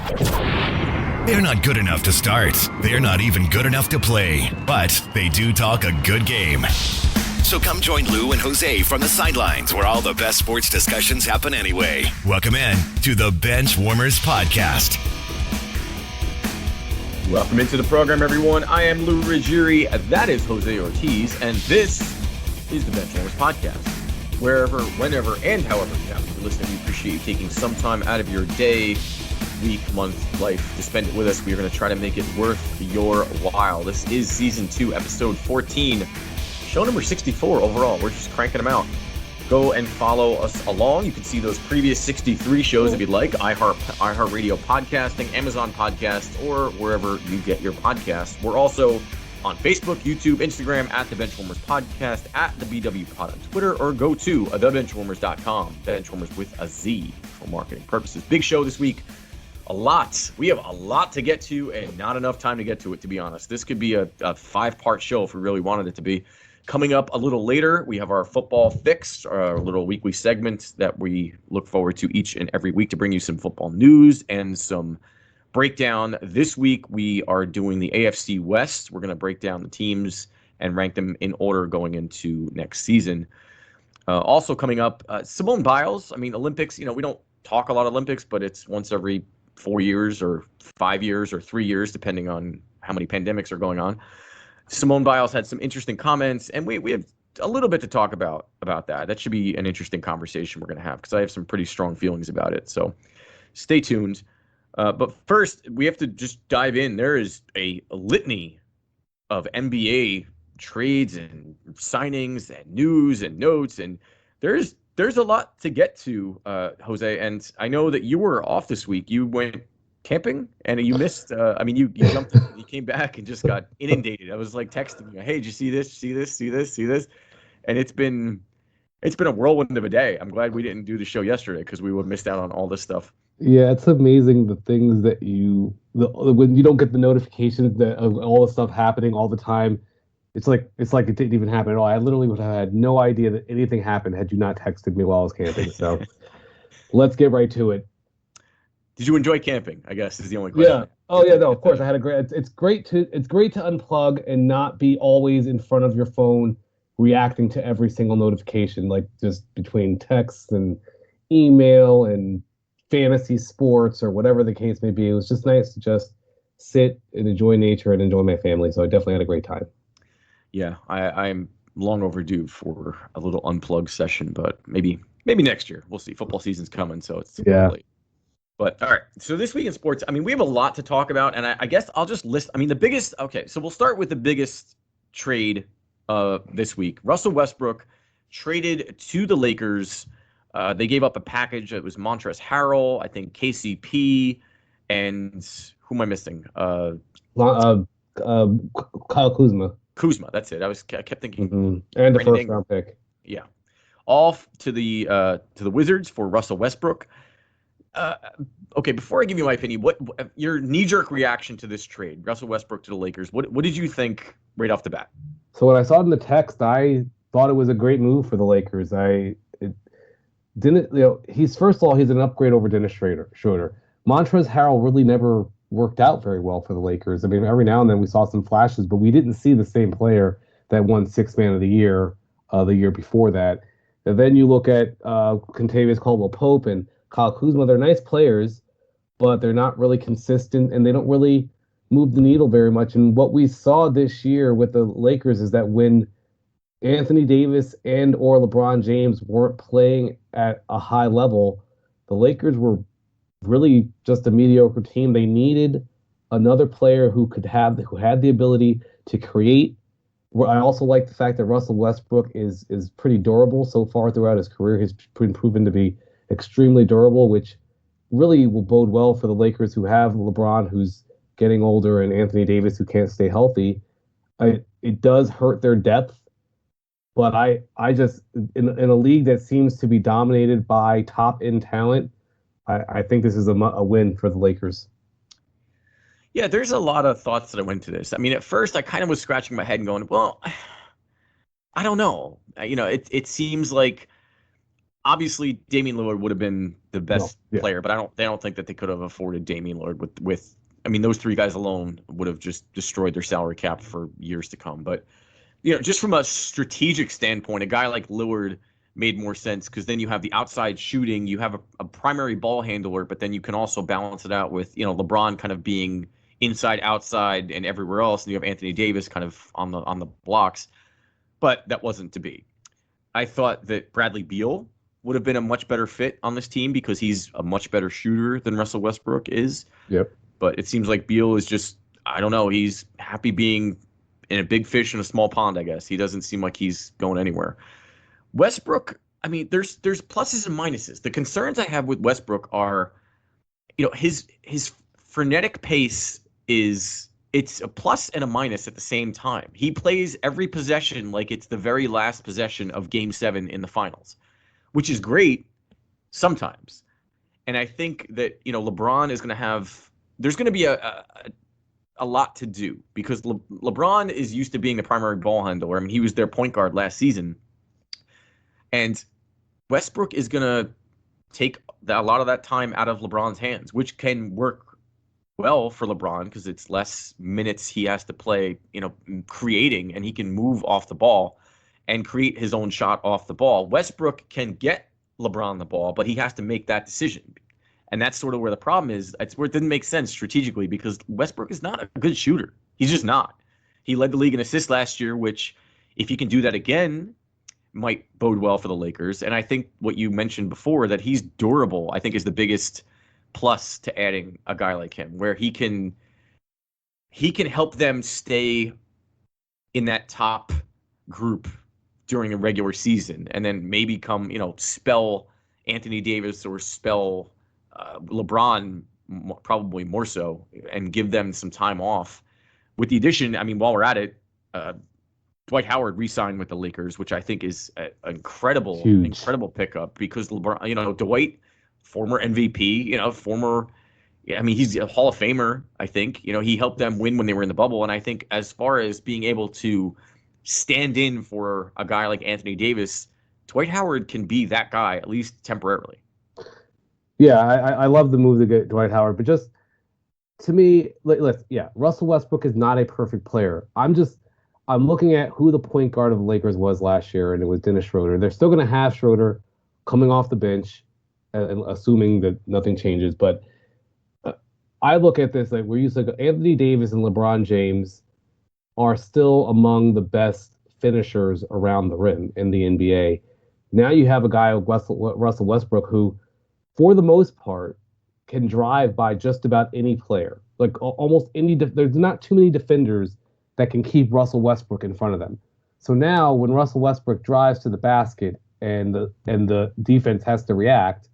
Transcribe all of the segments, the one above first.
They're not good enough to start. They're not even good enough to play. But they do talk a good game. So come join Lou and Jose from the sidelines where all the best sports discussions happen anyway. Welcome in to the Benchwarmerz podcast. Welcome into the program, everyone. I am Lou Ruggieri. That is Jose Ortiz. And this is the Benchwarmerz podcast. Wherever, whenever, and however you happen to listen, we appreciate you taking some time out of your day, week, month, life to spend it with us. We are going to try to make it worth your while. This is season 2, episode 14, show number 64 overall. We're just cranking them out. Go and follow us along. You can see those previous 63 shows if you'd like. iHeartRadio podcasting, Amazon podcast, or wherever you get your podcasts. We're also on Facebook, YouTube, Instagram, at the Benchwarmers Podcast, at the BW Pod on Twitter, or go to thebenchwarmers.com, Benchwarmers with a Z for marketing purposes. Big show this week. We have a lot to get to and not enough time to get to it, to be honest. This could be a 5-part show if we really wanted it to be. Coming up a little later, we have our football fix, our little weekly segment that we look forward to each and every week to bring you some football news and some breakdown. This week, we are doing the AFC West. We're going to break down the teams and rank them in order going into next season. Also coming up, Simone Biles. I mean, Olympics, we don't talk a lot of Olympics, but it's once every 4 years or 5 years or 3 years, depending on how many pandemics are going on. Simone Biles had some interesting comments, and we have a little bit to talk about that. That should be an interesting conversation we're going to have because I have some pretty strong feelings about it. So stay tuned. But first, we have to just dive in. There is a litany of NBA trades and signings and news and notes, and there's a lot to get to, Jose. And I know that you were off this week. You went camping and you missed. You jumped in, you came back and just got inundated. I was like texting you, "Hey, did you see this? See this? See this? See this?" And it's been a whirlwind of a day. I'm glad we didn't do the show yesterday because we would have missed out on all this stuff. Yeah, it's amazing the things that when you don't get the notifications of all the stuff happening all the time. It's like it didn't even happen at all. I literally would have had no idea that anything happened had you not texted me while I was camping. So let's get right to it. Did you enjoy camping? I guess is the only question. Yeah. Oh yeah, no, of course. I had a great. It's great to unplug and not be always in front of your phone reacting to every single notification, like just between texts and email and fantasy sports or whatever the case may be. It was just nice to just sit and enjoy nature and enjoy my family. So I definitely had a great time. Yeah, I'm long overdue for a little unplugged session, but maybe next year. We'll see. Football season's coming, so it's late. But all right, so this week in sports, we have a lot to talk about, and I guess I'll just list. The biggest. Okay, so we'll start with the biggest trade this week. Russell Westbrook traded to the Lakers. They gave up a package. It was Montrezl Harrell, I think KCP, and who am I missing? Kyle Kuzma. Kuzma, that's it. I kept thinking. Mm-hmm. And the first round pick. Yeah, off to the Wizards for Russell Westbrook. Okay, before I give you my opinion, what your knee-jerk reaction to this trade, Russell Westbrook to the Lakers? What did you think right off the bat? So when I saw it in the text, I thought it was a great move for the Lakers. He's first of all, he's an upgrade over Dennis Schroeder. Montrezl Harrell really never worked out very well for the Lakers. Every now and then we saw some flashes, but we didn't see the same player that won Sixth Man of the Year the year before that. And then you look at Kentavious Caldwell-Pope and Kyle Kuzma. They're nice players, but they're not really consistent, and they don't really move the needle very much. And what we saw this year with the Lakers is that when Anthony Davis and or LeBron James weren't playing at a high level, the Lakers were really just a mediocre team. They needed another player who had the ability to create. I also like the fact that Russell Westbrook is pretty durable so far throughout his career. He's been proven to be extremely durable, which really will bode well for the Lakers, who have LeBron, who's getting older, and Anthony Davis, who can't stay healthy. It does hurt their depth, but I just in a league that seems to be dominated by top end talent, I think this is a win for the Lakers. Yeah, there's a lot of thoughts that went into this. At first I kind of was scratching my head and going, well, I don't know. It seems like obviously Damian Lillard would have been the best yeah. player, but they don't think that they could have afforded Damian Lillard with I mean, those three guys alone would have just destroyed their salary cap for years to come. But, just from a strategic standpoint, a guy like Lillard made more sense because then you have the outside shooting, you have a primary ball handler, but then you can also balance it out with, LeBron kind of being inside, outside, and everywhere else, and you have Anthony Davis kind of on the blocks. But that wasn't to be. I thought that Bradley Beal would have been a much better fit on this team because he's a much better shooter than Russell Westbrook is. Yep. But it seems like Beal is just, I don't know, he's happy being in a big fish in a small pond, I guess. He doesn't seem like he's going anywhere. Westbrook, I mean, there's pluses and minuses. The concerns I have with Westbrook are, his frenetic pace it's a plus and a minus at the same time. He plays every possession like it's the very last possession of Game 7 in the finals, which is great sometimes. And I think that, LeBron is going to have, there's going to be a lot to do because LeBron is used to being the primary ball handler. I mean, he was their point guard last season. And Westbrook is going to take a lot of that time out of LeBron's hands, which can work well for LeBron because it's less minutes he has to play, creating, and he can move off the ball and create his own shot off the ball. Westbrook can get LeBron the ball, but he has to make that decision. And that's sort of where the problem is. It's where it didn't make sense strategically because Westbrook is not a good shooter. He's just not. He led the league in assists last year, which if he can do that again, might bode well for the Lakers. And I think what you mentioned before, that he's durable, I think is the biggest plus to adding a guy like him, where he can help them stay in that top group during a regular season and then maybe spell Anthony Davis or spell LeBron probably more so and give them some time off. With the addition, I mean, while we're at it, Dwight Howard re-signed with the Lakers, which I think is an incredible pickup because LeBron, Dwight, former MVP, he's a Hall of Famer, I think. He helped them win when they were in the bubble. And I think as far as being able to stand in for a guy like Anthony Davis, Dwight Howard can be that guy, at least temporarily. Yeah, I love the move to get Dwight Howard, but just to me, Russell Westbrook is not a perfect player. I'm looking at who the point guard of the Lakers was last year, and it was Dennis Schroeder. They're still going to have Schroeder coming off the bench, assuming that nothing changes. But I look at this like where you said Anthony Davis and LeBron James are still among the best finishers around the rim in the NBA. Now you have a guy like Russell Westbrook who, for the most part, can drive by just about any player. Like almost any, there's not too many defenders that can keep Russell Westbrook in front of them. So now when Russell Westbrook drives to the basket and the defense has to react,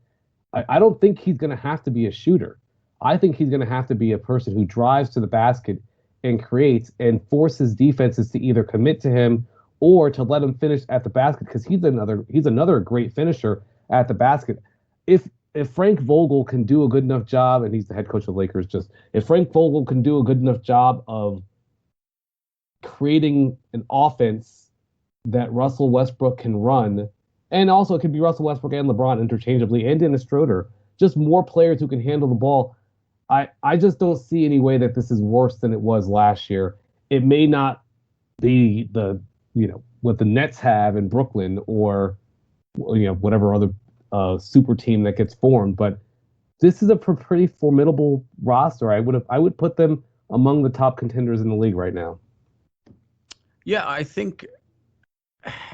I don't think he's going to have to be a shooter. I think he's going to have to be a person who drives to the basket and creates and forces defenses to either commit to him or to let him finish at the basket because he's another great finisher at the basket. If Frank Vogel can do a good enough job, and he's the head coach of the Lakers, if Frank Vogel can do a good enough job of creating an offense that Russell Westbrook can run, and also it could be Russell Westbrook and LeBron interchangeably, and Dennis Schroeder, just more players who can handle the ball. I just don't see any way that this is worse than it was last year. It may not be what the Nets have in Brooklyn or whatever other super team that gets formed, but this is a pretty formidable roster. I would put them among the top contenders in the league right now. Yeah, I think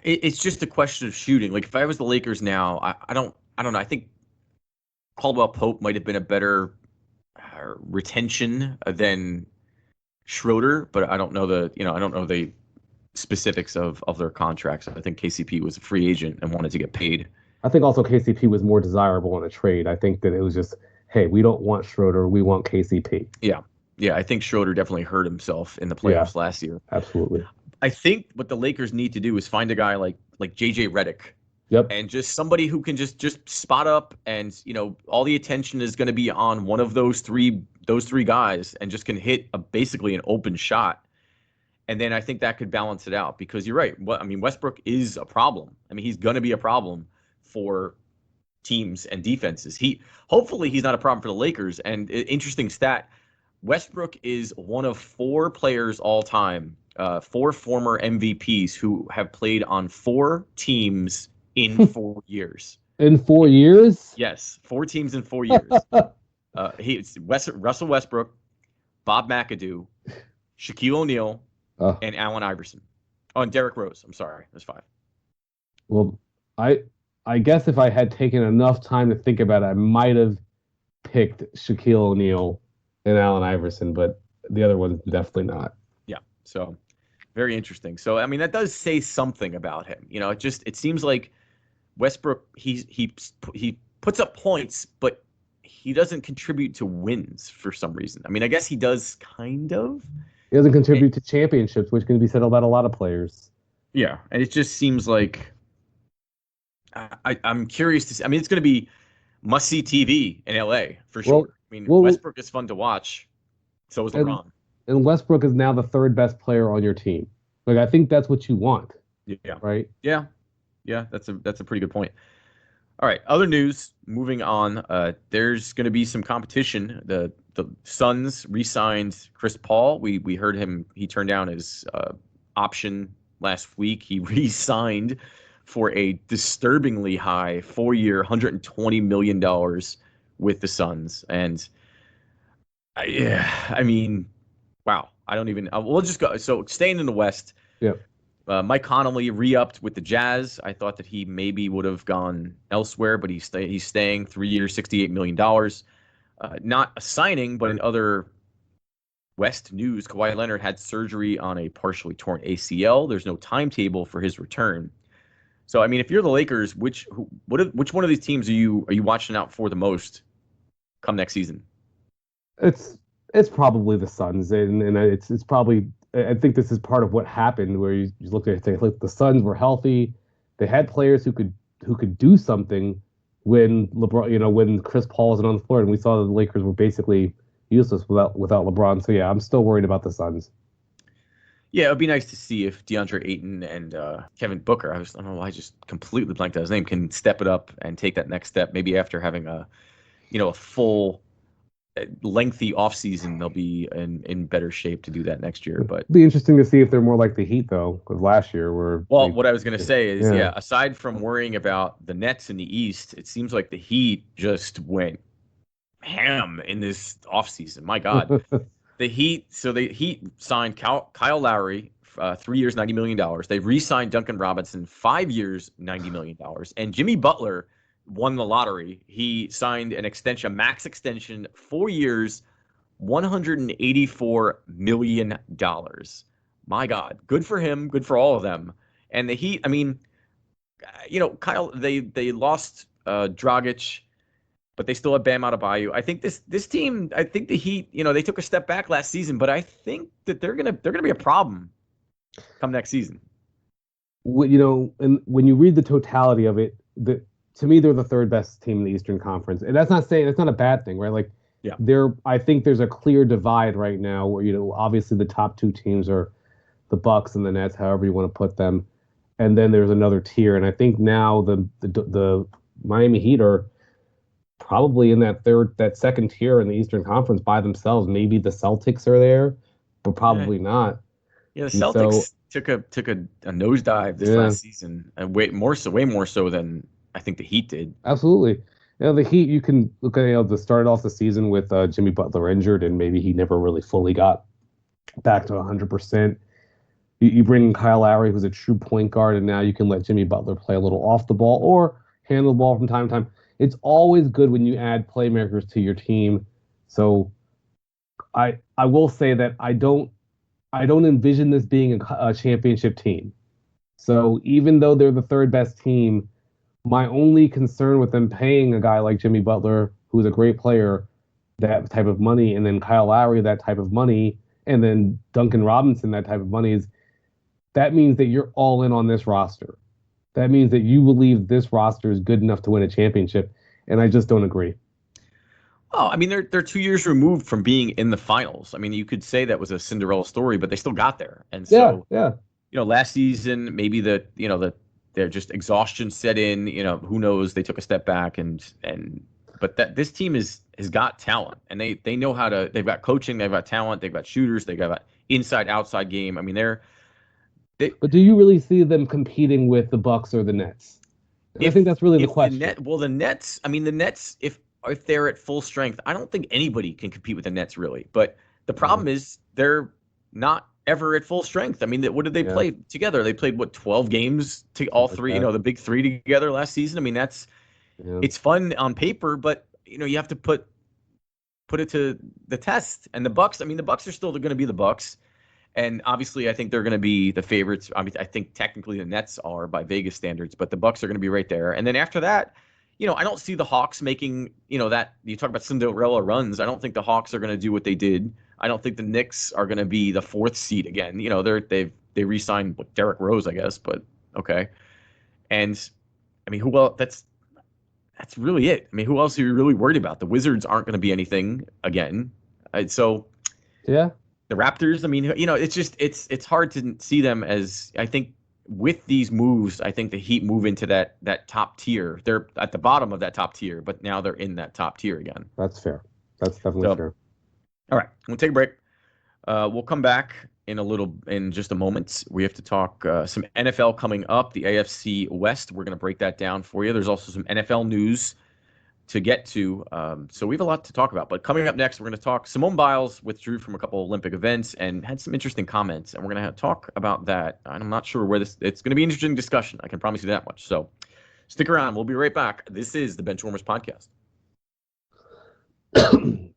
it's just a question of shooting. Like if I was the Lakers now, I don't know. I think Caldwell Pope might have been a better retention than Schroeder, but I don't know the specifics of their contracts. I think KCP was a free agent and wanted to get paid. I think also KCP was more desirable in a trade. I think that it was just, hey, we don't want Schroeder, we want KCP. Yeah, I think Schroeder definitely hurt himself in the playoffs last year. Absolutely. I think what the Lakers need to do is find a guy like JJ Redick. Yep. And just somebody who can just spot up and, all the attention is going to be on one of those three guys and just can hit basically an open shot. And then I think that could balance it out because you're right. Westbrook is a problem. I mean, he's going to be a problem for teams and defenses. Hopefully he's not a problem for the Lakers. And interesting stat, Westbrook is one of 4 players all time, 4 former MVPs who have played on 4 teams in 4 years. In 4 years? Yes, 4 teams in 4 years. Russell Westbrook, Bob McAdoo, Shaquille O'Neal, and Allen Iverson. Oh, and Derrick Rose. I'm sorry, there's 5. Well, I guess if I had taken enough time to think about it, I might have picked Shaquille O'Neal and Allen Iverson, but the other one's definitely not. Yeah, so very interesting. So, I mean, that does say something about him. You know, it seems like Westbrook, he puts up points, but he doesn't contribute to wins for some reason. I mean, I guess he does kind of. He doesn't contribute to championships, which can be said about a lot of players. Yeah, and it just seems like I'm curious to see. I mean, it's going to be must-see TV in LA for sure. Westbrook is fun to watch. So is LeBron. And Westbrook is now the 3rd best player on your team. Like, I think that's what you want. Yeah. Right? Yeah. Yeah, that's a pretty good point. All right, other news, moving on. There's going to be some competition. The Suns re-signed Chris Paul. We heard him. He turned down his option last week. He re-signed for a disturbingly high 4-year, $120 million with the Suns. And I mean, wow. I don't even. We'll just go. So staying in the West. Yeah. Mike Conley re-upped with the Jazz. I thought that he maybe would have gone elsewhere, but he's staying 3 years, $68 million. Not a signing, but in other West news, Kawhi Leonard had surgery on a partially torn ACL. There's no timetable for his return. So, I mean, if you're the Lakers, which one of these teams are you watching out for the most come next season? It's probably the Suns, and it's probably. I think this is part of what happened, where you look at it and think, the Suns were healthy. They had players who could do something when LeBron, when Chris Paul wasn't on the floor, and we saw the Lakers were basically useless without LeBron. So yeah, I'm still worried about the Suns. Yeah, it would be nice to see if DeAndre Ayton and Kevin Booker, I don't know why I just completely blanked out his name, can step it up and take that next step. Maybe after having a full lengthy offseason, they'll be in better shape to do that next year. But it'll be interesting to see if they're more like the Heat, though, because last year what I was going to say is, aside from worrying about the Nets in the East, it seems like the Heat just went ham in this offseason. My God. The Heat signed Kyle Lowry, 3 years, $90 million. They re-signed Duncan Robinson, 5 years, $90 million. And Jimmy Butler won the lottery. He signed a max extension, 4 years, $184 million. My God, good for him, good for all of them. And the Heat, I mean, Kyle, they lost Dragic, but they still have Bam Adebayo. I think this team, I think the Heat, they took a step back last season, but I think that they're gonna be a problem come next season. And when you read the totality of it, to me, they're the 3rd best team in the Eastern Conference, and that's not a bad thing, right? Like, yeah, I think there's a clear divide right now where obviously the top 2 teams are the Bucks and the Nets, however you want to put them, and then there's another tier, and I think now the Miami Heat are probably in that second tier in the Eastern Conference by themselves. Maybe the Celtics are there, but probably not. Yeah, the Celtics took a nosedive this last season, and way more so than I think the Heat did. Absolutely. The Heat, you can look at the start off the season with Jimmy Butler injured, and maybe he never really fully got back to 100%. You bring in Kyle Lowry, who's a true point guard, and now you can let Jimmy Butler play a little off the ball or handle the ball from time to time. It's always good when you add playmakers to your team. So I will say that I don't envision this being a championship team. So even though they're the 3rd best team, my only concern with them paying a guy like Jimmy Butler, who's a great player, that type of money, and then Kyle Lowry that type of money, and then Duncan Robinson that type of money, is that means that you're all in on this roster. That means that you believe this roster is good enough to win a championship, and I just don't agree. Oh, I mean, they're 2 years removed from being in the finals. I mean, you could say that was a Cinderella story, but they still got there. And so, last season, maybe the they're just exhaustion set in. Who knows? They took a step back but this team has got talent, and they know how to. They've got coaching, they've got talent, they've got shooters, they've got inside outside game. I mean, But do you really see them competing with the Bucks or the Nets? I think that's really the question. The Nets. I mean, the Nets. If they're at full strength, I don't think anybody can compete with the Nets really. But the problem is they're not ever at full strength. I mean, what did they play together? They played 12 games to all three. The big three together last season. I mean, it's fun on paper, but you have to put it to the test. And the Bucks. I mean, the Bucks are still going to be the Bucks. And obviously, I think they're going to be the favorites. I mean, I think technically the Nets are by Vegas standards, but the Bucks are going to be right there. And then after that, I don't see the Hawks making, that you talk about Cinderella runs. I don't think the Hawks are going to do what they did. I don't think the Knicks are going to be the 4th seed again. They re-signed Derrick Rose, I guess, but okay. And I mean, who else? That's really it. I mean, who else are you really worried about? The Wizards aren't going to be anything again. Yeah. The Raptors, I mean, it's hard to see them as, I think with these moves, I think the Heat move into that top tier. They're at the bottom of that top tier, but now they're in that top tier again. That's fair. That's definitely fair. All right, we'll take a break. We'll come back in just a moment. We have to talk some NFL coming up, the AFC West. We're going to break that down for you. There's also some NFL news to get to. So we have a lot to talk about. But coming up next, we're going to talk. Simone Biles withdrew from a couple Olympic events and had some interesting comments, and we're going to talk about that. I'm not sure where it's going to be an interesting discussion. I can promise you that much. So stick around. We'll be right back. This is the Benchwarmerz podcast.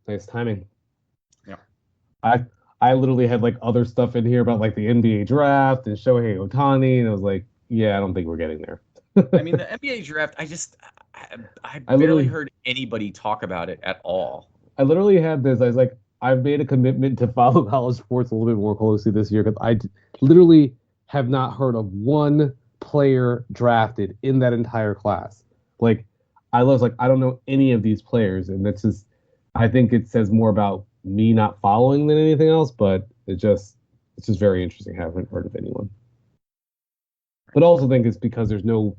Nice timing. Yeah. I literally had other stuff in here about the NBA draft and Shohei Ohtani, and I was like, yeah, I don't think we're getting there. I mean, the NBA draft, I barely heard anybody talk about it at all. I literally had this. I was like, I've made a commitment to follow college sports a little bit more closely this year because I literally have not heard of one player drafted in that entire class. I was like, I don't know any of these players, and that's just, I think it says more about me not following than anything else. But it's just very interesting. I haven't heard of anyone. But I also think it's because there's not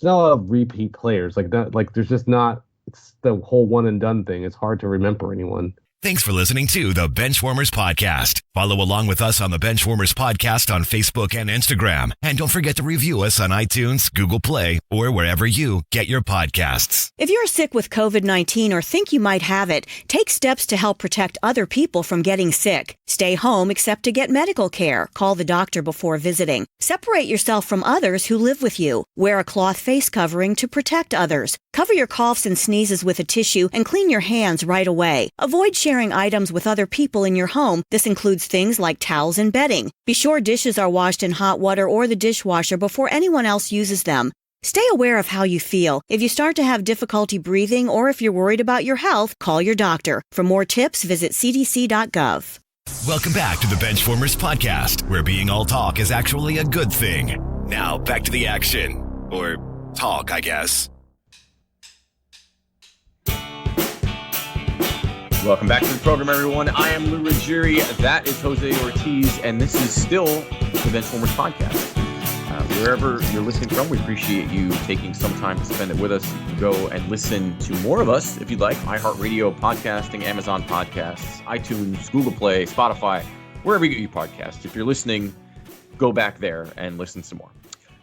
a lot of repeat players. There's just not. It's the whole one and done thing. It's hard to remember anyone. Thanks for listening to the Benchwarmers Podcast. Follow along with us on the Benchwarmers Podcast on Facebook and Instagram. And don't forget to review us on iTunes, Google Play, or wherever you get your podcasts. If you're sick with COVID-19 or think you might have it, take steps to help protect other people from getting sick. Stay home except to get medical care. Call the doctor before visiting. Separate yourself from others who live with you. Wear a cloth face covering to protect others. Cover your coughs and sneezes with a tissue and clean your hands right away. Avoid sharing items with other people in your home. This includes things like towels and bedding. Be sure dishes are washed in hot water or the dishwasher before anyone else uses them. Stay aware of how you feel. If you start to have difficulty breathing or if you're worried about your health, call your doctor. For more tips, visit cdc.gov. Welcome back to the Benchwarmers Podcast, where being all talk is actually a good thing. Now, back to the action. Or talk, I guess. Welcome back to the program, everyone. I am Lou Ruggieri. That is Jose Ortiz, and this is still the Benchwarmers Podcast. Wherever you're listening from, we appreciate you taking some time to spend it with us. You can go and listen to more of us if you'd like. iHeartRadio, podcasting, Amazon Podcasts, iTunes, Google Play, Spotify, wherever you get your podcasts. If you're listening, go back there and listen some more.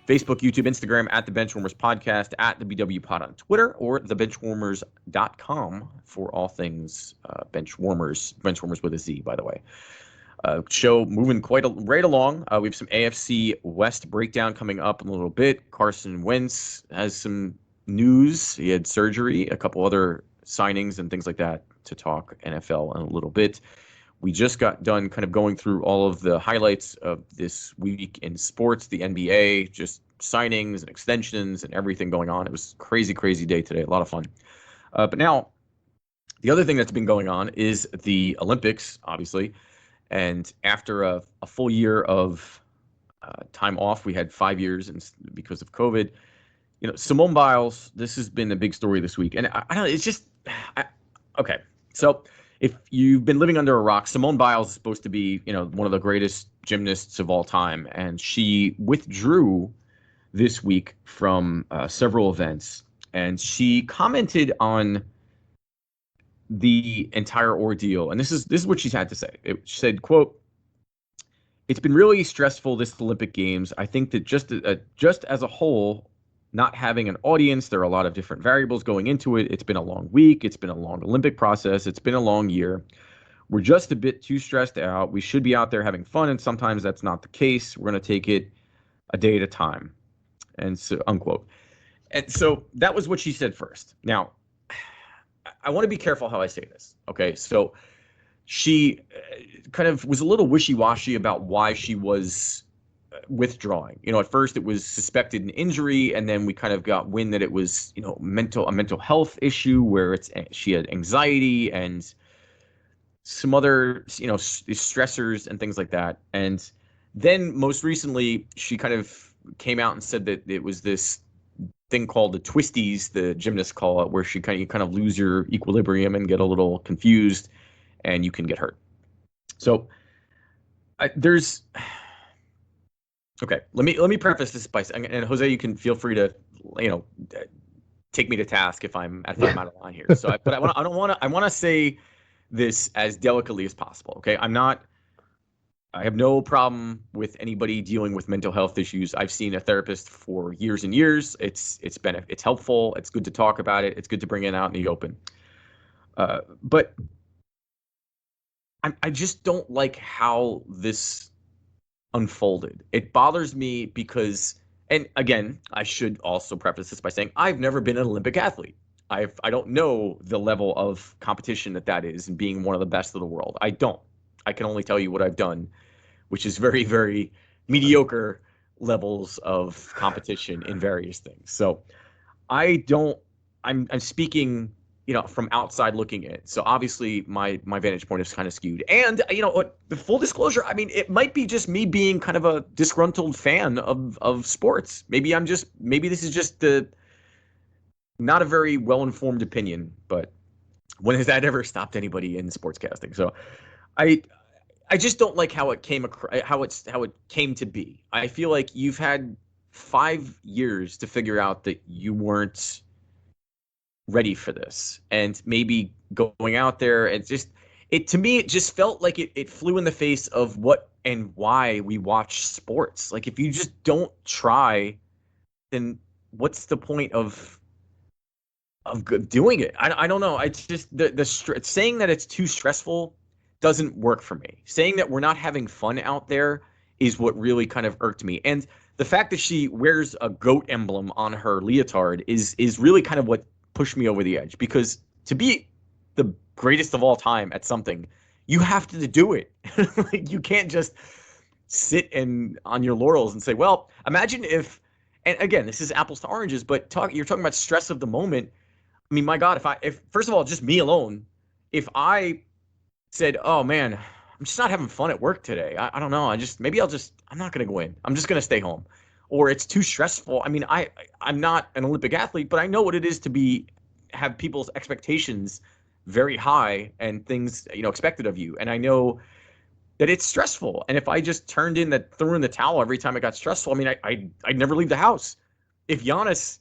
Facebook, YouTube, Instagram, at the Benchwarmers Podcast, at the BW Pod on Twitter, or thebenchwarmers.com for all things Benchwarmers. Benchwarmers with a Z, by the way. Show moving right along. We have some AFC West breakdown coming up in a little bit. Carson Wentz has some news. He had surgery, a couple other signings and things like that to talk NFL in a little bit. We just got done kind of going through all of the highlights of this week in sports, the NBA, just signings and extensions and everything going on. It was a crazy, crazy day today. A lot of fun. But now, the other thing that's been going on is the Olympics, obviously. And after a full year of time off, we had 5 years because of COVID. Simone Biles, this has been a big story this week. And I don't know, it's just, okay. So if you've been living under a rock, Simone Biles is supposed to be, one of the greatest gymnasts of all time. And she withdrew this week from several events, and she commented on the entire ordeal. And this is what she's had to say. She said, quote, "It's been really stressful, this Olympic Games. I think that just as a whole, not having an audience, there are a lot of different variables going into it. It's been a long week. It's been a long Olympic process. It's been a long year. We're just a bit too stressed out. We should be out there having fun, and sometimes that's not the case. We're going to take it a day at a time." And so, unquote. And so that was what she said first. Now, I want to be careful how I say this. Okay, so she kind of was a little wishy-washy about why she was withdrawing. At first it was suspected an injury, and then we kind of got wind that it was, a mental health issue where she had anxiety and some other, stressors and things like that. And then most recently, she kind of came out and said that it was this thing called the twisties, the gymnasts call it, where you kind of lose your equilibrium and get a little confused, and you can get hurt. So okay. Let me preface this by saying, and Jose, you can feel free to take me to task if I'm out of line here. So, but I want to say this as delicately as possible. Okay, I have no problem with anybody dealing with mental health issues. I've seen a therapist for years and years. It's helpful. It's good to talk about it. It's good to bring it out in the open. But I just don't like how this unfolded. It bothers me because, and again, I should also preface this by saying I've never been an Olympic athlete. I don't know the level of competition that is, and being one of the best of the world. I don't. I can only tell you what I've done, which is very, very mediocre levels of competition in various things. So I'm speaking, from outside looking in. So obviously my vantage point is kind of skewed. And, the full disclosure, it might be just me being kind of a disgruntled fan of sports. Maybe this is just not a very well-informed opinion, but when has that ever stopped anybody in sportscasting? So I just don't like how it came to be. I feel like you've had 5 years to figure out that you weren't ready for this, and maybe going out there and to me it just felt like it flew in the face of what and why we watch sports. Like, if you just don't try, then what's the point of doing it? I don't know. I just saying that it's too stressful doesn't work for me. Saying that we're not having fun out there is what really kind of irked me. And the fact that she wears a goat emblem on her leotard is really kind of what pushed me over the edge, because to be the greatest of all time at something, you have to do it. Like, you can't just sit on your laurels and say, well, imagine if, and again, this is apples to oranges, but you're talking about stress of the moment. I mean, my God, if first of all, just me alone, if I said, oh man, I'm just not having fun at work today. I don't know. I'm not going to go in. I'm just going to stay home. Or it's too stressful. I mean, I'm not an Olympic athlete, but I know what it is to have people's expectations very high and things, expected of you. And I know that it's stressful. And if I just threw in the towel every time it got stressful, I mean, I'd never leave the house. If Giannis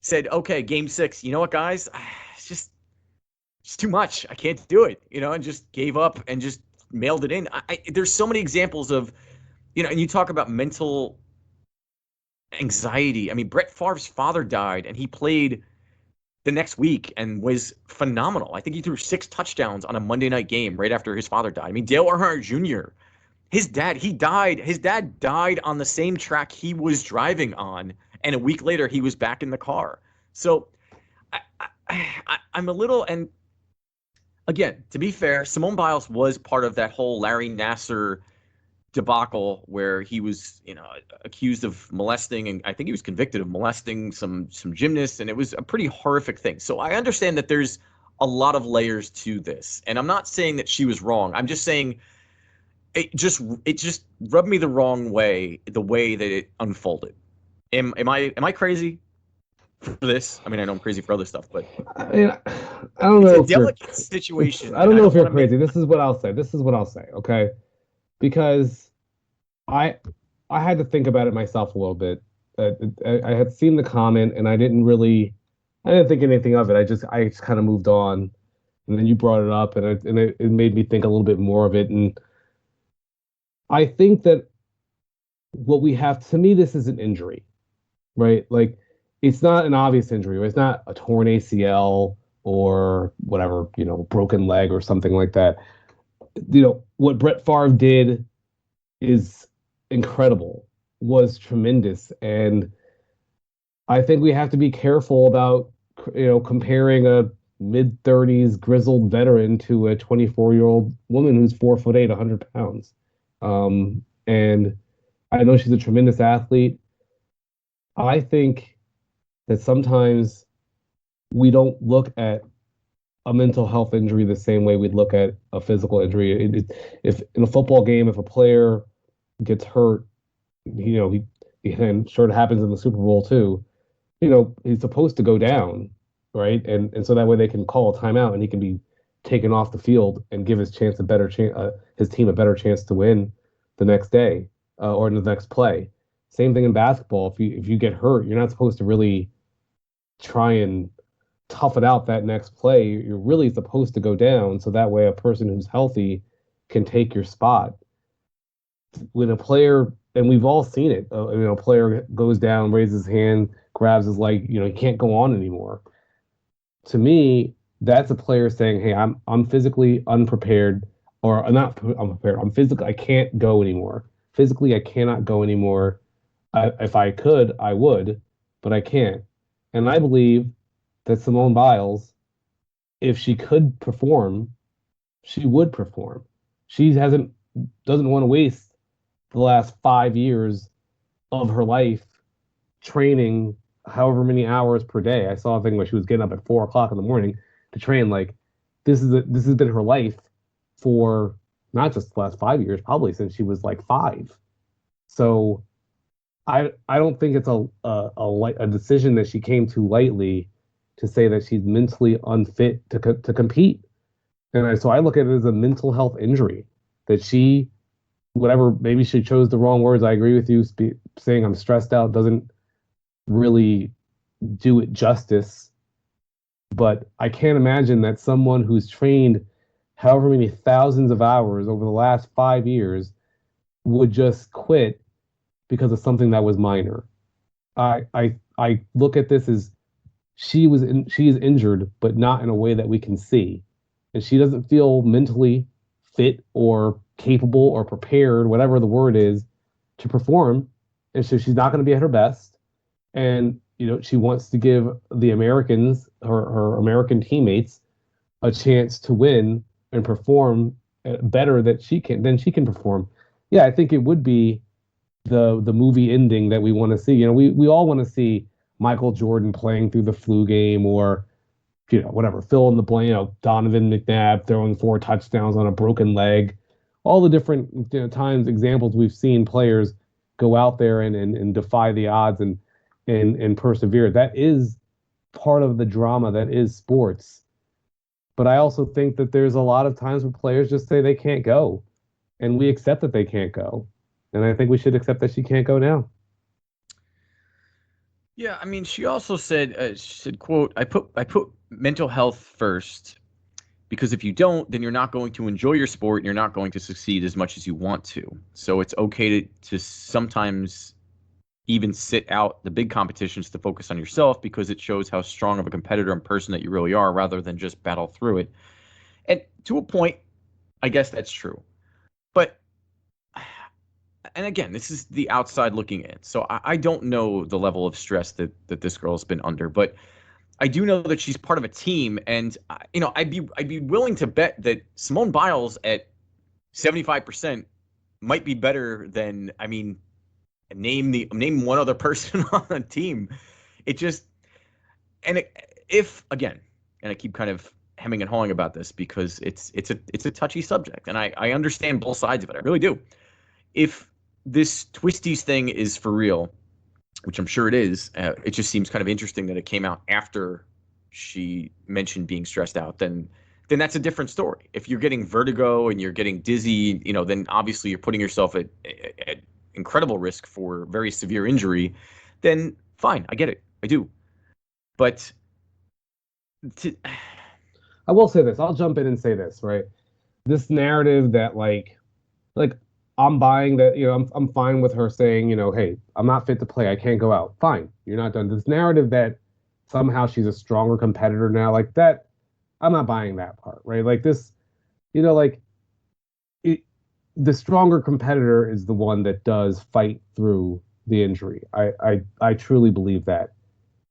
said, okay, game 6, you know what, guys, it's too much. I can't do it, and just gave up and just mailed it in. There's so many examples of, and you talk about mental anxiety. I mean, Brett Favre's father died, and he played the next week and was phenomenal. I think he threw 6 touchdowns on a Monday night game right after his father died. I mean, Dale Earnhardt Jr., his dad died on the same track he was driving on, and a week later he was back in the car. So I'm a little, and again, to be fair, Simone Biles was part of that whole Larry Nassar debacle where he was, accused of molesting, and I think he was convicted of molesting some gymnasts, and it was a pretty horrific thing. So I understand that there's a lot of layers to this, and I'm not saying that she was wrong. I'm just saying it just rubbed me the wrong way, the way that it unfolded. Am I crazy for this? I mean, I know I'm crazy for other stuff, but I don't know. It's a delicate situation. I don't know if you're crazy. This is what I'll say. Okay. Because I had to think about it myself a little bit I had seen the comment and I didn't think anything of it. I just kind of moved on. And then you brought it up, and it made me think a little bit more of it. And I think that what we have, to me, this is an injury, right? Like, it's not an obvious injury, right? It's not a torn ACL or whatever, broken leg or something like that. What Brett Favre did is incredible, was tremendous. And I think we have to be careful about, comparing a mid-30s grizzled veteran to a 24-year-old woman who's 4'8", 100 pounds. And I know she's a tremendous athlete. I think that sometimes we don't look at a mental health injury the same way we'd look at a physical injury. If in a football game, if a player gets hurt, and sure it happens in the Super Bowl too, he's supposed to go down, right? And so that way they can call a timeout and he can be taken off the field and give his team a better chance to win the next day or in the next play. Same thing in basketball. If you get hurt, you're not supposed to really try and tough it out that next play. You're really supposed to go down so that way a person who's healthy can take your spot. When a player, and we've all seen it, a player goes down, raises his hand, grabs his leg, he can't go on anymore. To me, that's a player saying, "Hey, I'm physically unprepared, or not unprepared. I can't go anymore. Physically, I cannot go anymore. If I could, I would, but I can't." And I believe that Simone Biles, if she could perform, she would perform. She doesn't want to waste the last 5 years of her life training however many hours per day. I saw a thing where she was getting up at 4:00 in the morning to train. Like, this has been her life for not just the last 5 years, probably since she was like 5. So I don't think it's a decision that she came too lightly to say that she's mentally unfit to compete. And so I look at it as a mental health injury that maybe she chose the wrong words. I agree with you. Saying I'm stressed out doesn't really do it justice. But I can't imagine that someone who's trained however many thousands of hours over the last 5 years would just quit because of something that was minor. I look at this as she is injured, but not in a way that we can see. And she doesn't feel mentally fit or capable or prepared, whatever the word is, to perform. And so she's not going to be at her best. And, she wants to give the Americans, her American teammates, a chance to win and perform better than she can perform. Yeah, I think it would be the movie ending that we want to see. We all want to see Michael Jordan playing through the flu game, or whatever, fill in the blank, Donovan McNabb throwing 4 touchdowns on a broken leg. All the different examples we've seen players go out there and defy the odds and persevere. That is part of the drama that is sports. But I also think that there's a lot of times where players just say they can't go, and we accept that they can't go. And I think we should accept that she can't go now. Yeah, I mean, she also said, quote, I put mental health first, because if you don't, then you're not going to enjoy your sport and you're not going to succeed as much as you want to. So it's okay to sometimes even sit out the big competitions to focus on yourself, because it shows how strong of a competitor and person that you really are, rather than just battle through it. And to a point, I guess that's true. But, and again, this is the outside looking in. So I don't know the level of stress that this girl's been under, but I do know that she's part of a team. And, I'd be willing to bet that Simone Biles at 75% might be better than, name one other person on the team. And I keep kind of hemming and hawing about this because it's a touchy subject, and I understand both sides of it. I really do. If this twisties thing is for real, which I'm sure it is, it just seems kind of interesting that it came out after she mentioned being stressed out. Then that's a different story. If you're getting vertigo and you're getting dizzy, then obviously you're putting yourself at incredible risk for very severe injury. then fine, I get it. I do. But I will say this. I'll jump in and say this, right? This narrative that like I'm buying that, I'm fine with her saying, hey, I'm not fit to play. I can't go out. Fine. You're not done. This narrative that somehow she's a stronger competitor now, like that, I'm not buying that part, right? Like this, the stronger competitor is the one that does fight through the injury. I truly believe that.